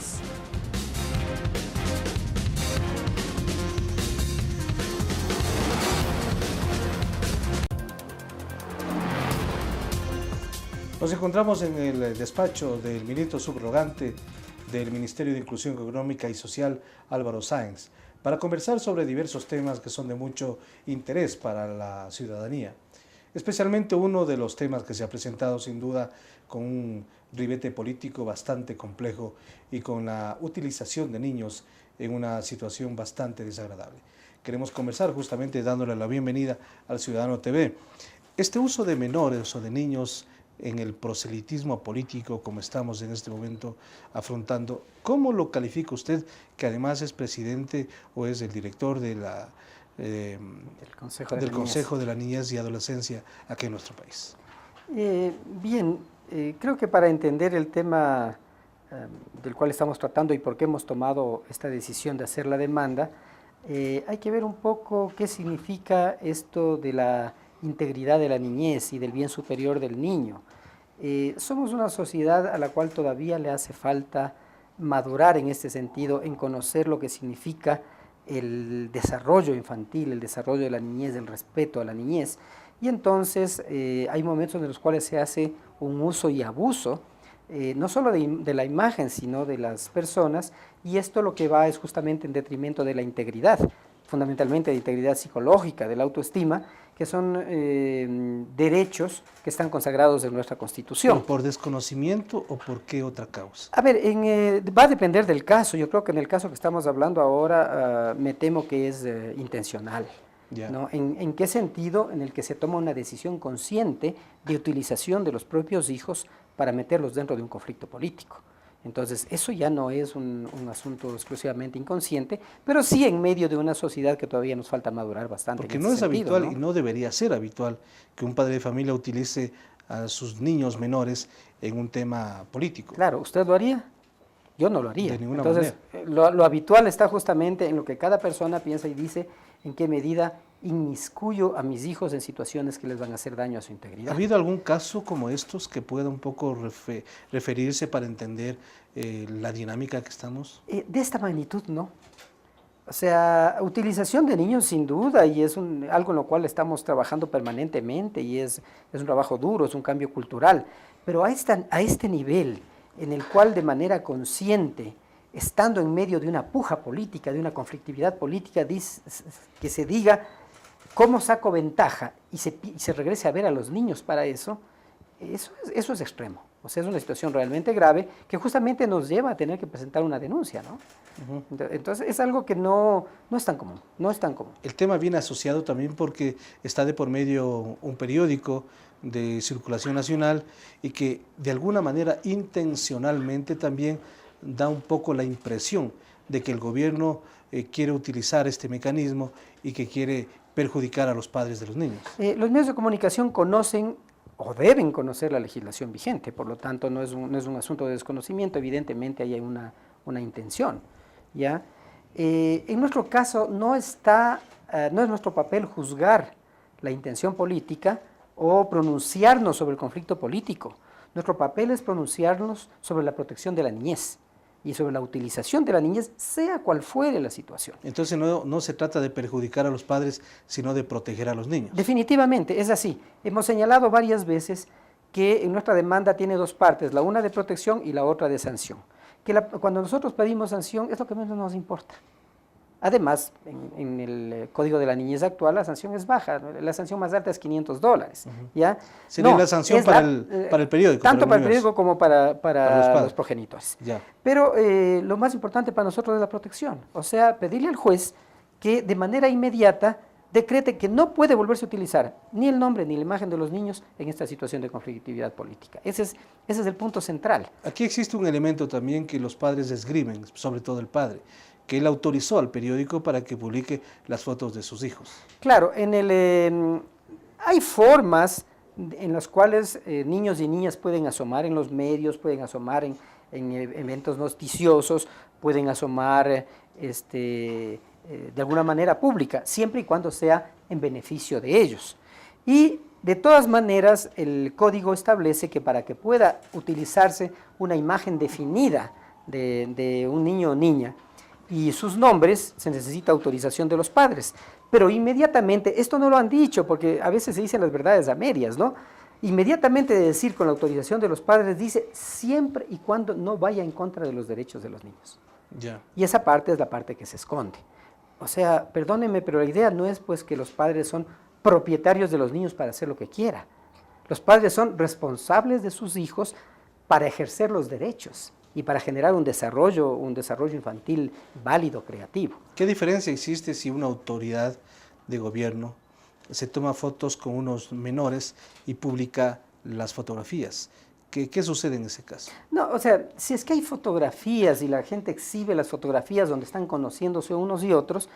Nos encontramos en el despacho del ministro subrogante del Ministerio de Inclusión Económica y Social, Álvaro Sáenz, para conversar sobre diversos temas que son de mucho interés para la ciudadanía. Especialmente uno de los temas que se ha presentado sin duda con un ribete político bastante complejo y con la utilización de niños en una situación bastante desagradable. Queremos conversar justamente dándole la bienvenida al Ciudadano TV. Este uso de menores o de niños en el proselitismo político, como estamos en este momento afrontando, ¿cómo lo califica usted, que además es presidente o es el director de del Consejo de la Niñez y Adolescencia aquí en nuestro país? Creo que para entender el tema del cual estamos tratando y por qué hemos tomado esta decisión de hacer la demanda, hay que ver un poco qué significa esto de la integridad de la niñez y del bien superior del niño. Somos una sociedad a la cual todavía le hace falta madurar en este sentido, en conocer lo que significa el desarrollo infantil, el desarrollo de la niñez, el respeto a la niñez. Y entonces hay momentos en los cuales se hace un uso y abuso, no solo de la imagen, sino de las personas, y esto lo que va es justamente en detrimento de la integridad, fundamentalmente de integridad psicológica, de la autoestima, que son derechos que están consagrados en nuestra Constitución. ¿Por desconocimiento o por qué otra causa? A ver, va a depender del caso. Yo creo que en el caso que estamos hablando ahora, me temo que es intencional. ¿No? ¿En qué sentido? En el que se toma una decisión consciente de utilización de los propios hijos para meterlos dentro de un conflicto político. Entonces, eso ya no es un asunto exclusivamente inconsciente, pero sí en medio de una sociedad que todavía nos falta madurar bastante. Porque no es habitual, ¿no? Y no debería ser habitual que un padre de familia utilice a sus niños menores en un tema político. Claro, ¿usted lo haría? Yo no lo haría. De ninguna Entonces, manera. Lo habitual está justamente en lo que cada persona piensa y dice en qué medida inmiscuyo a mis hijos en situaciones que les van a hacer daño a su integridad. ¿Ha habido algún caso como estos que pueda un poco referirse para entender la dinámica que estamos? De esta magnitud no. O sea, utilización de niños sin duda, y es algo en lo cual estamos trabajando permanentemente, y es un trabajo duro, es un cambio cultural, pero a este nivel en el cual de manera consciente, estando en medio de una puja política, de una conflictividad política, que se diga cómo saco ventaja y se regrese a ver a los niños para eso es extremo. O sea, es una situación realmente grave que justamente nos lleva a tener que presentar una denuncia, ¿no? Entonces es algo que no es tan común, no es tan común. El tema viene asociado también porque está de por medio un periódico de circulación nacional y que de alguna manera intencionalmente también da un poco la impresión de que el gobierno quiere utilizar este mecanismo y que quiere perjudicar a los padres de los niños. Los medios de comunicación conocen o deben conocer la legislación vigente, por lo tanto no es un asunto de desconocimiento, evidentemente ahí hay una intención, ¿ya? En nuestro caso no es nuestro papel juzgar la intención política o pronunciarnos sobre el conflicto político. Nuestro papel es pronunciarnos sobre la protección de la niñez y sobre la utilización de la niñez, sea cual fuere la situación. Entonces no se trata de perjudicar a los padres, sino de proteger a los niños. Definitivamente, es así. Hemos señalado varias veces que en nuestra demanda tiene dos partes, la una de protección y la otra de sanción. Cuando nosotros pedimos sanción es lo que menos nos importa. Además, en el Código de la Niñez actual la sanción es baja, la sanción más alta es $500, ¿ya? Sería la sanción para el periódico. Tanto para el periódico como para los progenitores. Ya. Pero lo más importante para nosotros es la protección, o sea, pedirle al juez que de manera inmediata decrete que no puede volverse a utilizar ni el nombre ni la imagen de los niños en esta situación de conflictividad política. Ese es el punto central. Aquí existe un elemento también que los padres esgrimen, sobre todo el padre, que él autorizó al periódico para que publique las fotos de sus hijos. Claro, hay formas en las cuales niños y niñas pueden asomar en los medios, pueden asomar en eventos noticiosos, pueden asomar de alguna manera pública, siempre y cuando sea en beneficio de ellos. Y de todas maneras, el código establece que para que pueda utilizarse una imagen definida de un niño o niña y sus nombres, se necesita autorización de los padres. Pero inmediatamente, esto no lo han dicho, porque a veces se dicen las verdades a medias, ¿no? inmediatamente de decir con la autorización de los padres, dice siempre y cuando no vaya en contra de los derechos de los niños. Ya. Y esa parte es la parte que se esconde. O sea, perdónenme, pero la idea no es pues que los padres son propietarios de los niños para hacer lo que quiera. Los padres son responsables de sus hijos para ejercer los derechos y para generar un desarrollo infantil válido, creativo. ¿Qué diferencia existe si una autoridad de gobierno se toma fotos con unos menores y publica las fotografías? ¿Qué sucede en ese caso? No, o sea, si es que hay fotografías y la gente exhibe las fotografías donde están conociéndose unos y otros,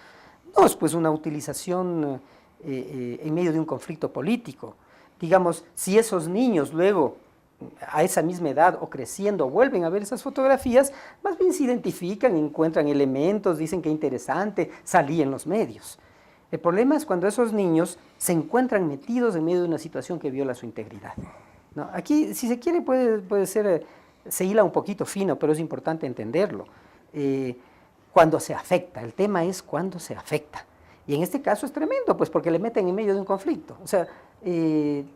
no es pues una utilización en medio de un conflicto político. Digamos, si esos niños luego, a esa misma edad o creciendo, vuelven a ver esas fotografías, más bien se identifican, encuentran elementos, dicen que interesante, salí en los medios. El problema es cuando esos niños se encuentran metidos en medio de una situación que viola su integridad. ¿No? Aquí, si se quiere, puede ser, se hila un poquito fino, pero es importante entenderlo. Cuando se afecta, el tema es cuando se afecta. Y en este caso es tremendo, pues porque le meten en medio de un conflicto. O sea,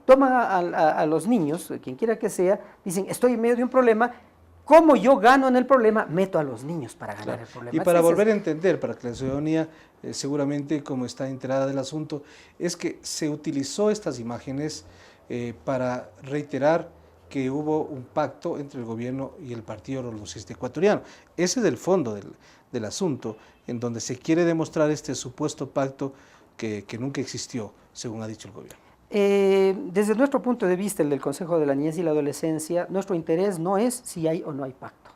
toman a los niños, quien quiera que sea, dicen, estoy en medio de un problema, ¿cómo yo gano en el problema? Meto a los niños para ganar el problema. Y para volver a entender, para que la ciudadanía seguramente, como está enterada del asunto, es que se utilizó estas imágenes para reiterar que hubo un pacto entre el gobierno y el Partido Revolucionario Ecuatoriano. Ese es el fondo del asunto, en donde se quiere demostrar este supuesto pacto que nunca existió, según ha dicho el gobierno. Desde nuestro punto de vista, el del Consejo de la Niñez y la Adolescencia, nuestro interés no es si hay o no hay pacto.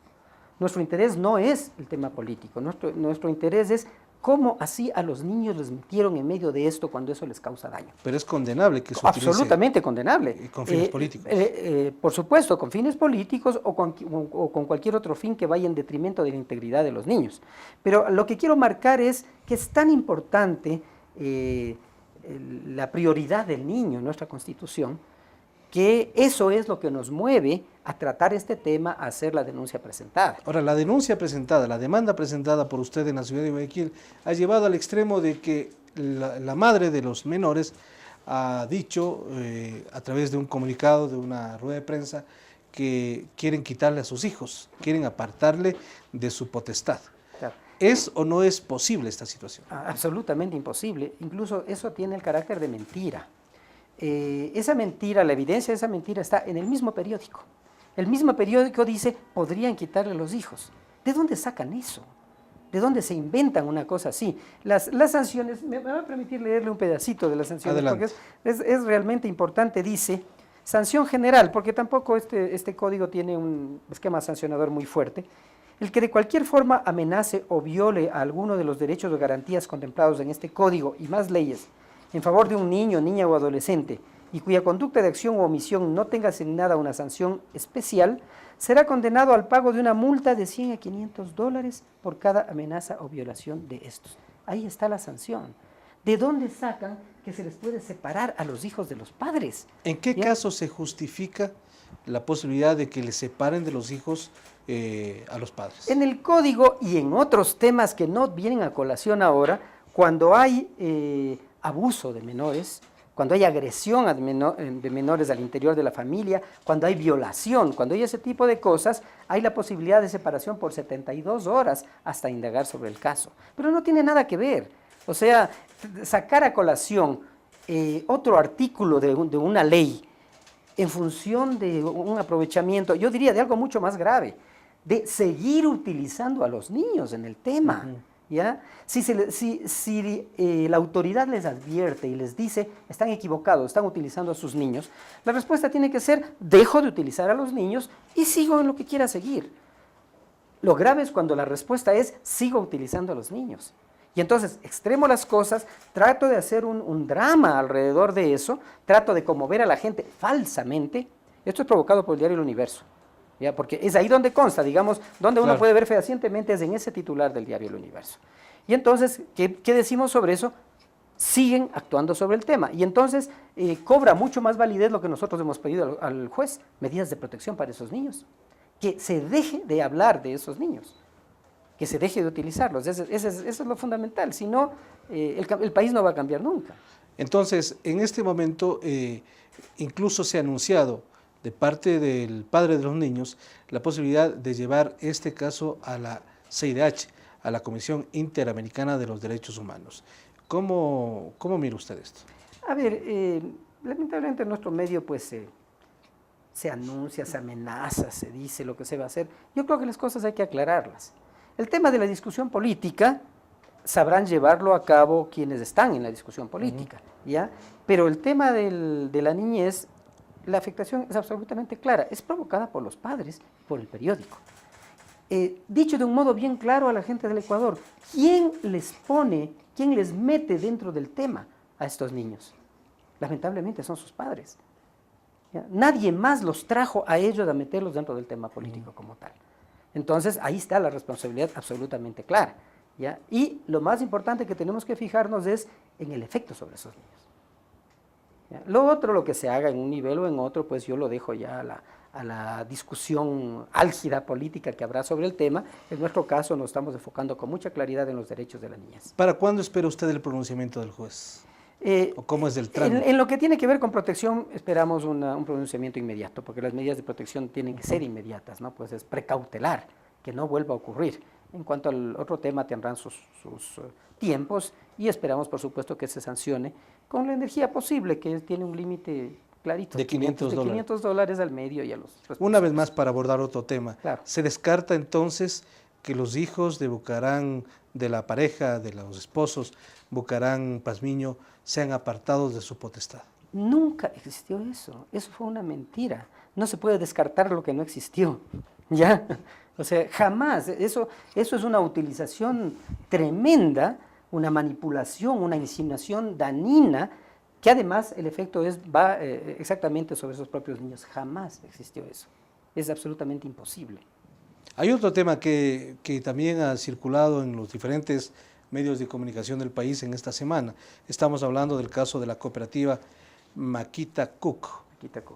Nuestro interés no es el tema político, nuestro interés es cómo así a los niños les metieron en medio de esto cuando eso les causa daño. Pero es condenable que se utilice. Absolutamente condenable. Con fines políticos. Por supuesto, con fines políticos o con cualquier otro fin que vaya en detrimento de la integridad de los niños. Pero lo que quiero marcar es que es tan importante la prioridad del niño en nuestra Constitución, que eso es lo que nos mueve a tratar este tema, a hacer la denuncia presentada. Ahora, la denuncia presentada, la demanda presentada por usted en la ciudad de Guayaquil, ha llevado al extremo de que la madre de los menores ha dicho, a través de un comunicado, de una rueda de prensa, que quieren quitarle a sus hijos, quieren apartarle de su potestad. Claro. ¿Es o no es posible esta situación? Absolutamente imposible. Incluso eso tiene el carácter de mentira. Esa mentira, la evidencia de esa mentira está en el mismo periódico. El mismo periódico dice, podrían quitarle los hijos. ¿De dónde sacan eso? ¿De dónde se inventan una cosa así? Las sanciones, me va a permitir leerle un pedacito de las sanciones, adelante, porque es realmente importante. Dice, sanción general, porque tampoco este código tiene un esquema sancionador muy fuerte. El que de cualquier forma amenace o viole a alguno de los derechos o garantías contemplados en este código y más leyes, en favor de un niño, niña o adolescente, y cuya conducta de acción o omisión no tenga asignada una sanción especial, será condenado al pago de una multa de $100 a $500 por cada amenaza o violación de estos. Ahí está la sanción. ¿De dónde sacan que se les puede separar a los hijos de los padres? ¿En qué caso se justifica la posibilidad de que les separen de los hijos a los padres? En el código y en otros temas que no vienen a colación ahora, cuando hay abuso de menores, cuando hay agresión de menores al interior de la familia, cuando hay violación, cuando hay ese tipo de cosas, hay la posibilidad de separación por 72 horas hasta indagar sobre el caso. Pero no tiene nada que ver. O sea, sacar a colación otro artículo de una ley en función de un aprovechamiento, yo diría de algo mucho más grave, de seguir utilizando a los niños en el tema. ¿Ya? Si la autoridad les advierte y les dice, están equivocados, están utilizando a sus niños, la respuesta tiene que ser, dejo de utilizar a los niños y sigo en lo que quiera seguir. Lo grave es cuando la respuesta es, sigo utilizando a los niños. Y entonces extremo las cosas, trato de hacer un drama alrededor de eso, trato de conmover a la gente falsamente. Esto es provocado por el diario El Universo. ¿Ya? Porque es ahí donde consta, digamos, donde uno puede ver fehacientemente es en ese titular del diario El Universo. Y entonces, ¿qué decimos sobre eso? Siguen actuando sobre el tema. Y entonces cobra mucho más validez lo que nosotros hemos pedido al juez, medidas de protección para esos niños. Que se deje de hablar de esos niños, que se deje de utilizarlos. Eso es lo fundamental, si no, el país no va a cambiar nunca. Entonces, en este momento, incluso se ha anunciado de parte del padre de los niños la posibilidad de llevar este caso a la CIDH, a la Comisión Interamericana de los Derechos Humanos. ¿Cómo mira usted esto? A ver, lamentablemente en nuestro medio pues se anuncia, se amenaza, se dice lo que se va a hacer. Yo creo que las cosas hay que aclararlas. El tema de la discusión política sabrán llevarlo a cabo quienes están en la discusión política, ¿ya? Pero el tema de la niñez, la afectación es absolutamente clara, es provocada por los padres, por el periódico. Dicho de un modo bien claro a la gente del Ecuador, ¿quién les pone, quién les mete dentro del tema a estos niños? Lamentablemente son sus padres. ¿Ya? Nadie más los trajo a ellos a meterlos dentro del tema político como tal. Entonces, ahí está la responsabilidad absolutamente clara, ¿ya? Y lo más importante que tenemos que fijarnos es en el efecto sobre esos niños. ¿Ya? Lo otro, lo que se haga en un nivel o en otro, pues yo lo dejo ya a la discusión álgida política que habrá sobre el tema. En nuestro caso nos estamos enfocando con mucha claridad en los derechos de la niñez. ¿Para cuándo espera usted el pronunciamiento del juez? ¿O cómo es el trámite? En lo que tiene que ver con protección, esperamos un pronunciamiento inmediato, porque las medidas de protección tienen que ser inmediatas, ¿no? Pues es precautelar, que no vuelva a ocurrir. En cuanto al otro tema, tendrán sus tiempos y esperamos, por supuesto, que se sancione con la energía posible, que tiene un límite clarito. De $500 al medio y a los... Una vez más, para abordar otro tema, claro. ¿Se descarta entonces que los hijos de Bucarán, de la pareja, de los esposos, Bucarán, Pazmiño, sean apartados de su potestad? Nunca existió eso. Eso fue una mentira. No se puede descartar lo que no existió. ¿Ya? O sea, jamás. Eso es una utilización tremenda, una manipulación, una insinuación dañina, que además el efecto va exactamente sobre esos propios niños. Jamás existió eso. Es absolutamente imposible. Hay otro tema que también ha circulado en los diferentes medios de comunicación del país en esta semana. Estamos hablando del caso de la cooperativa Maquita Cook.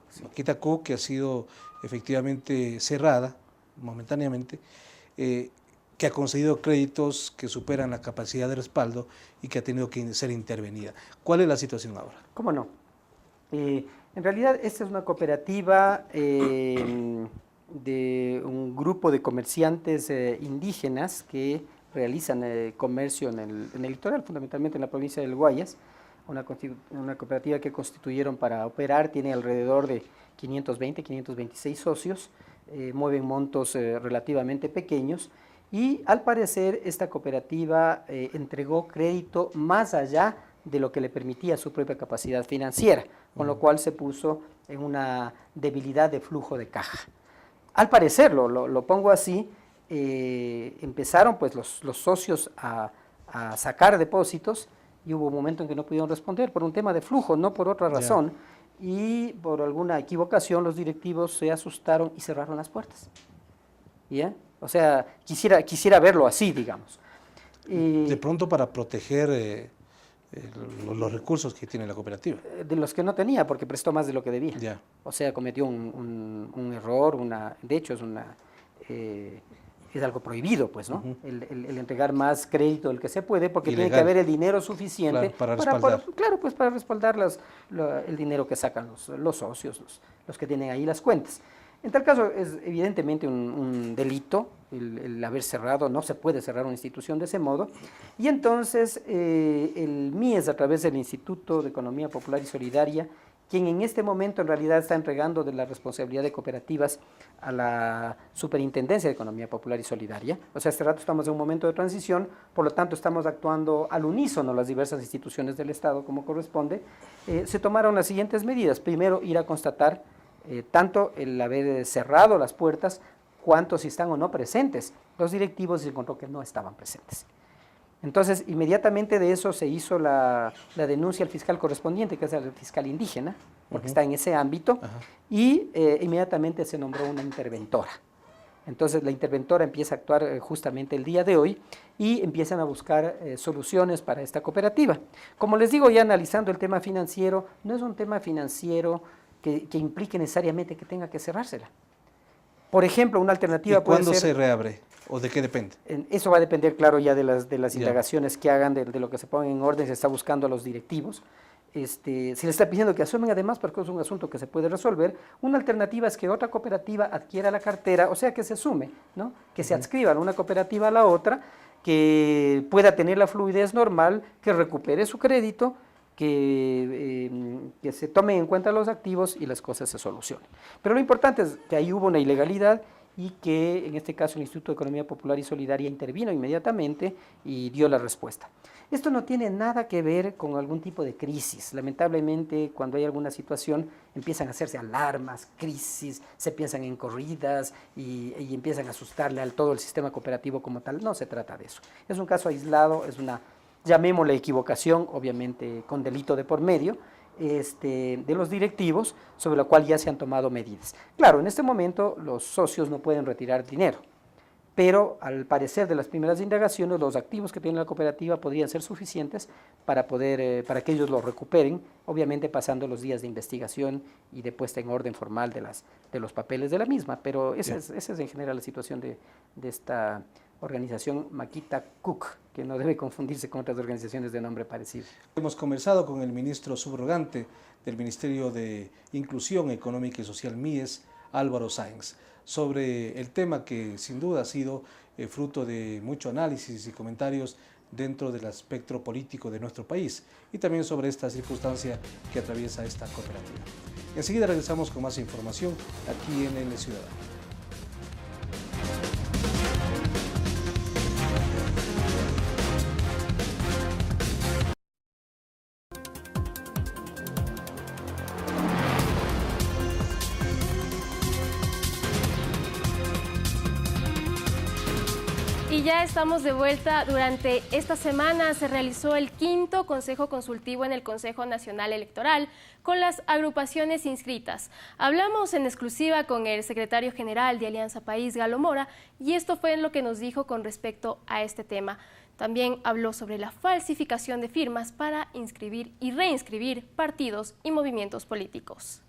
Sí. Maquita Cook, que ha sido efectivamente cerrada momentáneamente, que ha concedido créditos que superan la capacidad de respaldo y que ha tenido que ser intervenida. ¿Cuál es la situación ahora? ¿Cómo no? En realidad esta es una cooperativa de un grupo de comerciantes indígenas que realizan comercio en el litoral, fundamentalmente en la provincia del Guayas, una cooperativa que constituyeron para operar, tiene alrededor de 526 socios, mueven montos relativamente pequeños y al parecer esta cooperativa entregó crédito más allá de lo que le permitía su propia capacidad financiera, con lo cual se puso en una debilidad de flujo de caja. Al parecer, lo pongo así, empezaron pues los socios a sacar depósitos y hubo un momento en que no pudieron responder por un tema de flujo, no por otra razón, y por alguna equivocación los directivos se asustaron y cerraron las puertas. ¿Ya? O sea, quisiera verlo así, digamos. De pronto para proteger los recursos que tiene la cooperativa. De los que no tenía, porque prestó más de lo que debía. Ya. O sea, cometió un error, de hecho es algo prohibido, pues, ¿no? El entregar más crédito del que se puede, porque Ilegal. Tiene que haber el dinero suficiente para respaldar. para respaldar el dinero que sacan los socios, los que tienen ahí las cuentas. En tal caso, es evidentemente un delito el haber cerrado, no se puede cerrar una institución de ese modo, y entonces el MIES, a través del Instituto de Economía Popular y Solidaria, quien en este momento en realidad está entregando de la responsabilidad de cooperativas a la Superintendencia de Economía Popular y Solidaria. O sea, este rato estamos en un momento de transición, por lo tanto estamos actuando al unísono las diversas instituciones del Estado como corresponde. Se tomaron las siguientes medidas. Primero, ir a constatar tanto el haber cerrado las puertas, cuanto si están o no presentes. Los directivos se encontró que no estaban presentes. Entonces, inmediatamente de eso se hizo la denuncia al fiscal correspondiente, que es el fiscal indígena, porque está en ese ámbito, y inmediatamente se nombró una interventora. Entonces, la interventora empieza a actuar justamente el día de hoy y empiezan a buscar soluciones para esta cooperativa. Como les digo, ya analizando el tema financiero, no es un tema financiero que implique necesariamente que tenga que cerrársela. Por ejemplo, una alternativa puede ser... ¿Y cuándo se reabre? ¿O de qué depende? Eso va a depender, claro, ya de las indagaciones que hagan, de lo que se ponga en orden, se está buscando a los directivos. se les está pidiendo que asumen además, porque es un asunto que se puede resolver. Una alternativa es que otra cooperativa adquiera la cartera, o sea, que se sume, ¿no? Que se adscriban una cooperativa a la otra, que pueda tener la fluidez normal, que recupere su crédito, que se tomen en cuenta los activos y las cosas se solucionen. Pero lo importante es que ahí hubo una ilegalidad y que en este caso el Instituto de Economía Popular y Solidaria intervino inmediatamente y dio la respuesta. Esto no tiene nada que ver con algún tipo de crisis. Lamentablemente, cuando hay alguna situación, empiezan a hacerse alarmas, crisis, se piensan en corridas y empiezan a asustarle a todo el sistema cooperativo como tal. No se trata de eso. Es un caso aislado, es una, llamémosle equivocación, obviamente con delito de por medio, de los directivos, sobre lo cual ya se han tomado medidas. Claro, en este momento los socios no pueden retirar dinero, pero al parecer de las primeras indagaciones, los activos que tiene la cooperativa podrían ser suficientes para que ellos lo recuperen, obviamente pasando los días de investigación y de puesta en orden formal de los papeles de la misma, pero esa es en general la situación de esta organización Makita Cook, que no debe confundirse con otras organizaciones de nombre parecido. Hemos conversado con el ministro subrogante del Ministerio de Inclusión Económica y Social, MIES, Álvaro Sáenz, sobre el tema que sin duda ha sido fruto de mucho análisis y comentarios dentro del espectro político de nuestro país y también sobre esta circunstancia que atraviesa esta cooperativa. Enseguida regresamos con más información aquí en El Ciudadano. Y ya estamos de vuelta. Durante esta semana se realizó el 5º Consejo Consultivo en el Consejo Nacional Electoral con las agrupaciones inscritas. Hablamos en exclusiva con el secretario general de Alianza País, Galo Mora, y esto fue lo que nos dijo con respecto a este tema. También habló sobre la falsificación de firmas para inscribir y reinscribir partidos y movimientos políticos.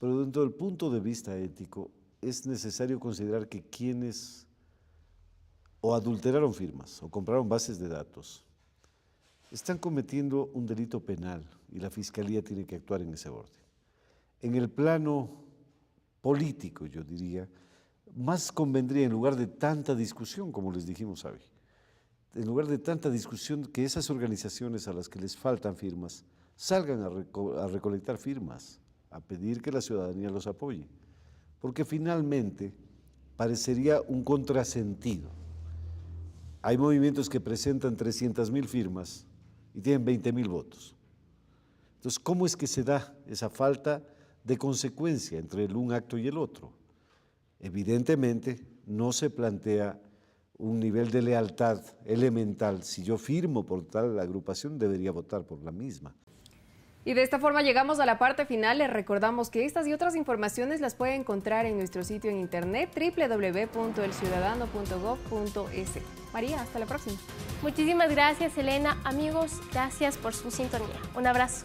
Pero dentro del punto de vista ético, es necesario considerar que quienes o adulteraron firmas o compraron bases de datos están cometiendo un delito penal y la Fiscalía tiene que actuar en ese orden. En el plano político, yo diría, más convendría, en lugar de tanta discusión, como les dijimos hoy, en lugar de tanta discusión, que esas organizaciones a las que les faltan firmas salgan a recolectar firmas, a pedir que la ciudadanía los apoye, porque finalmente parecería un contrasentido. Hay movimientos que presentan 300.000 firmas y tienen 20.000 votos. Entonces, ¿cómo es que se da esa falta de consecuencia entre un acto y el otro? Evidentemente, no se plantea un nivel de lealtad elemental. Si yo firmo por tal agrupación, debería votar por la misma. Y de esta forma llegamos a la parte final. Les recordamos que estas y otras informaciones las puede encontrar en nuestro sitio en internet www.elciudadano.gov.es. María, hasta la próxima. Muchísimas gracias, Elena. Amigos, gracias por su sintonía. Un abrazo.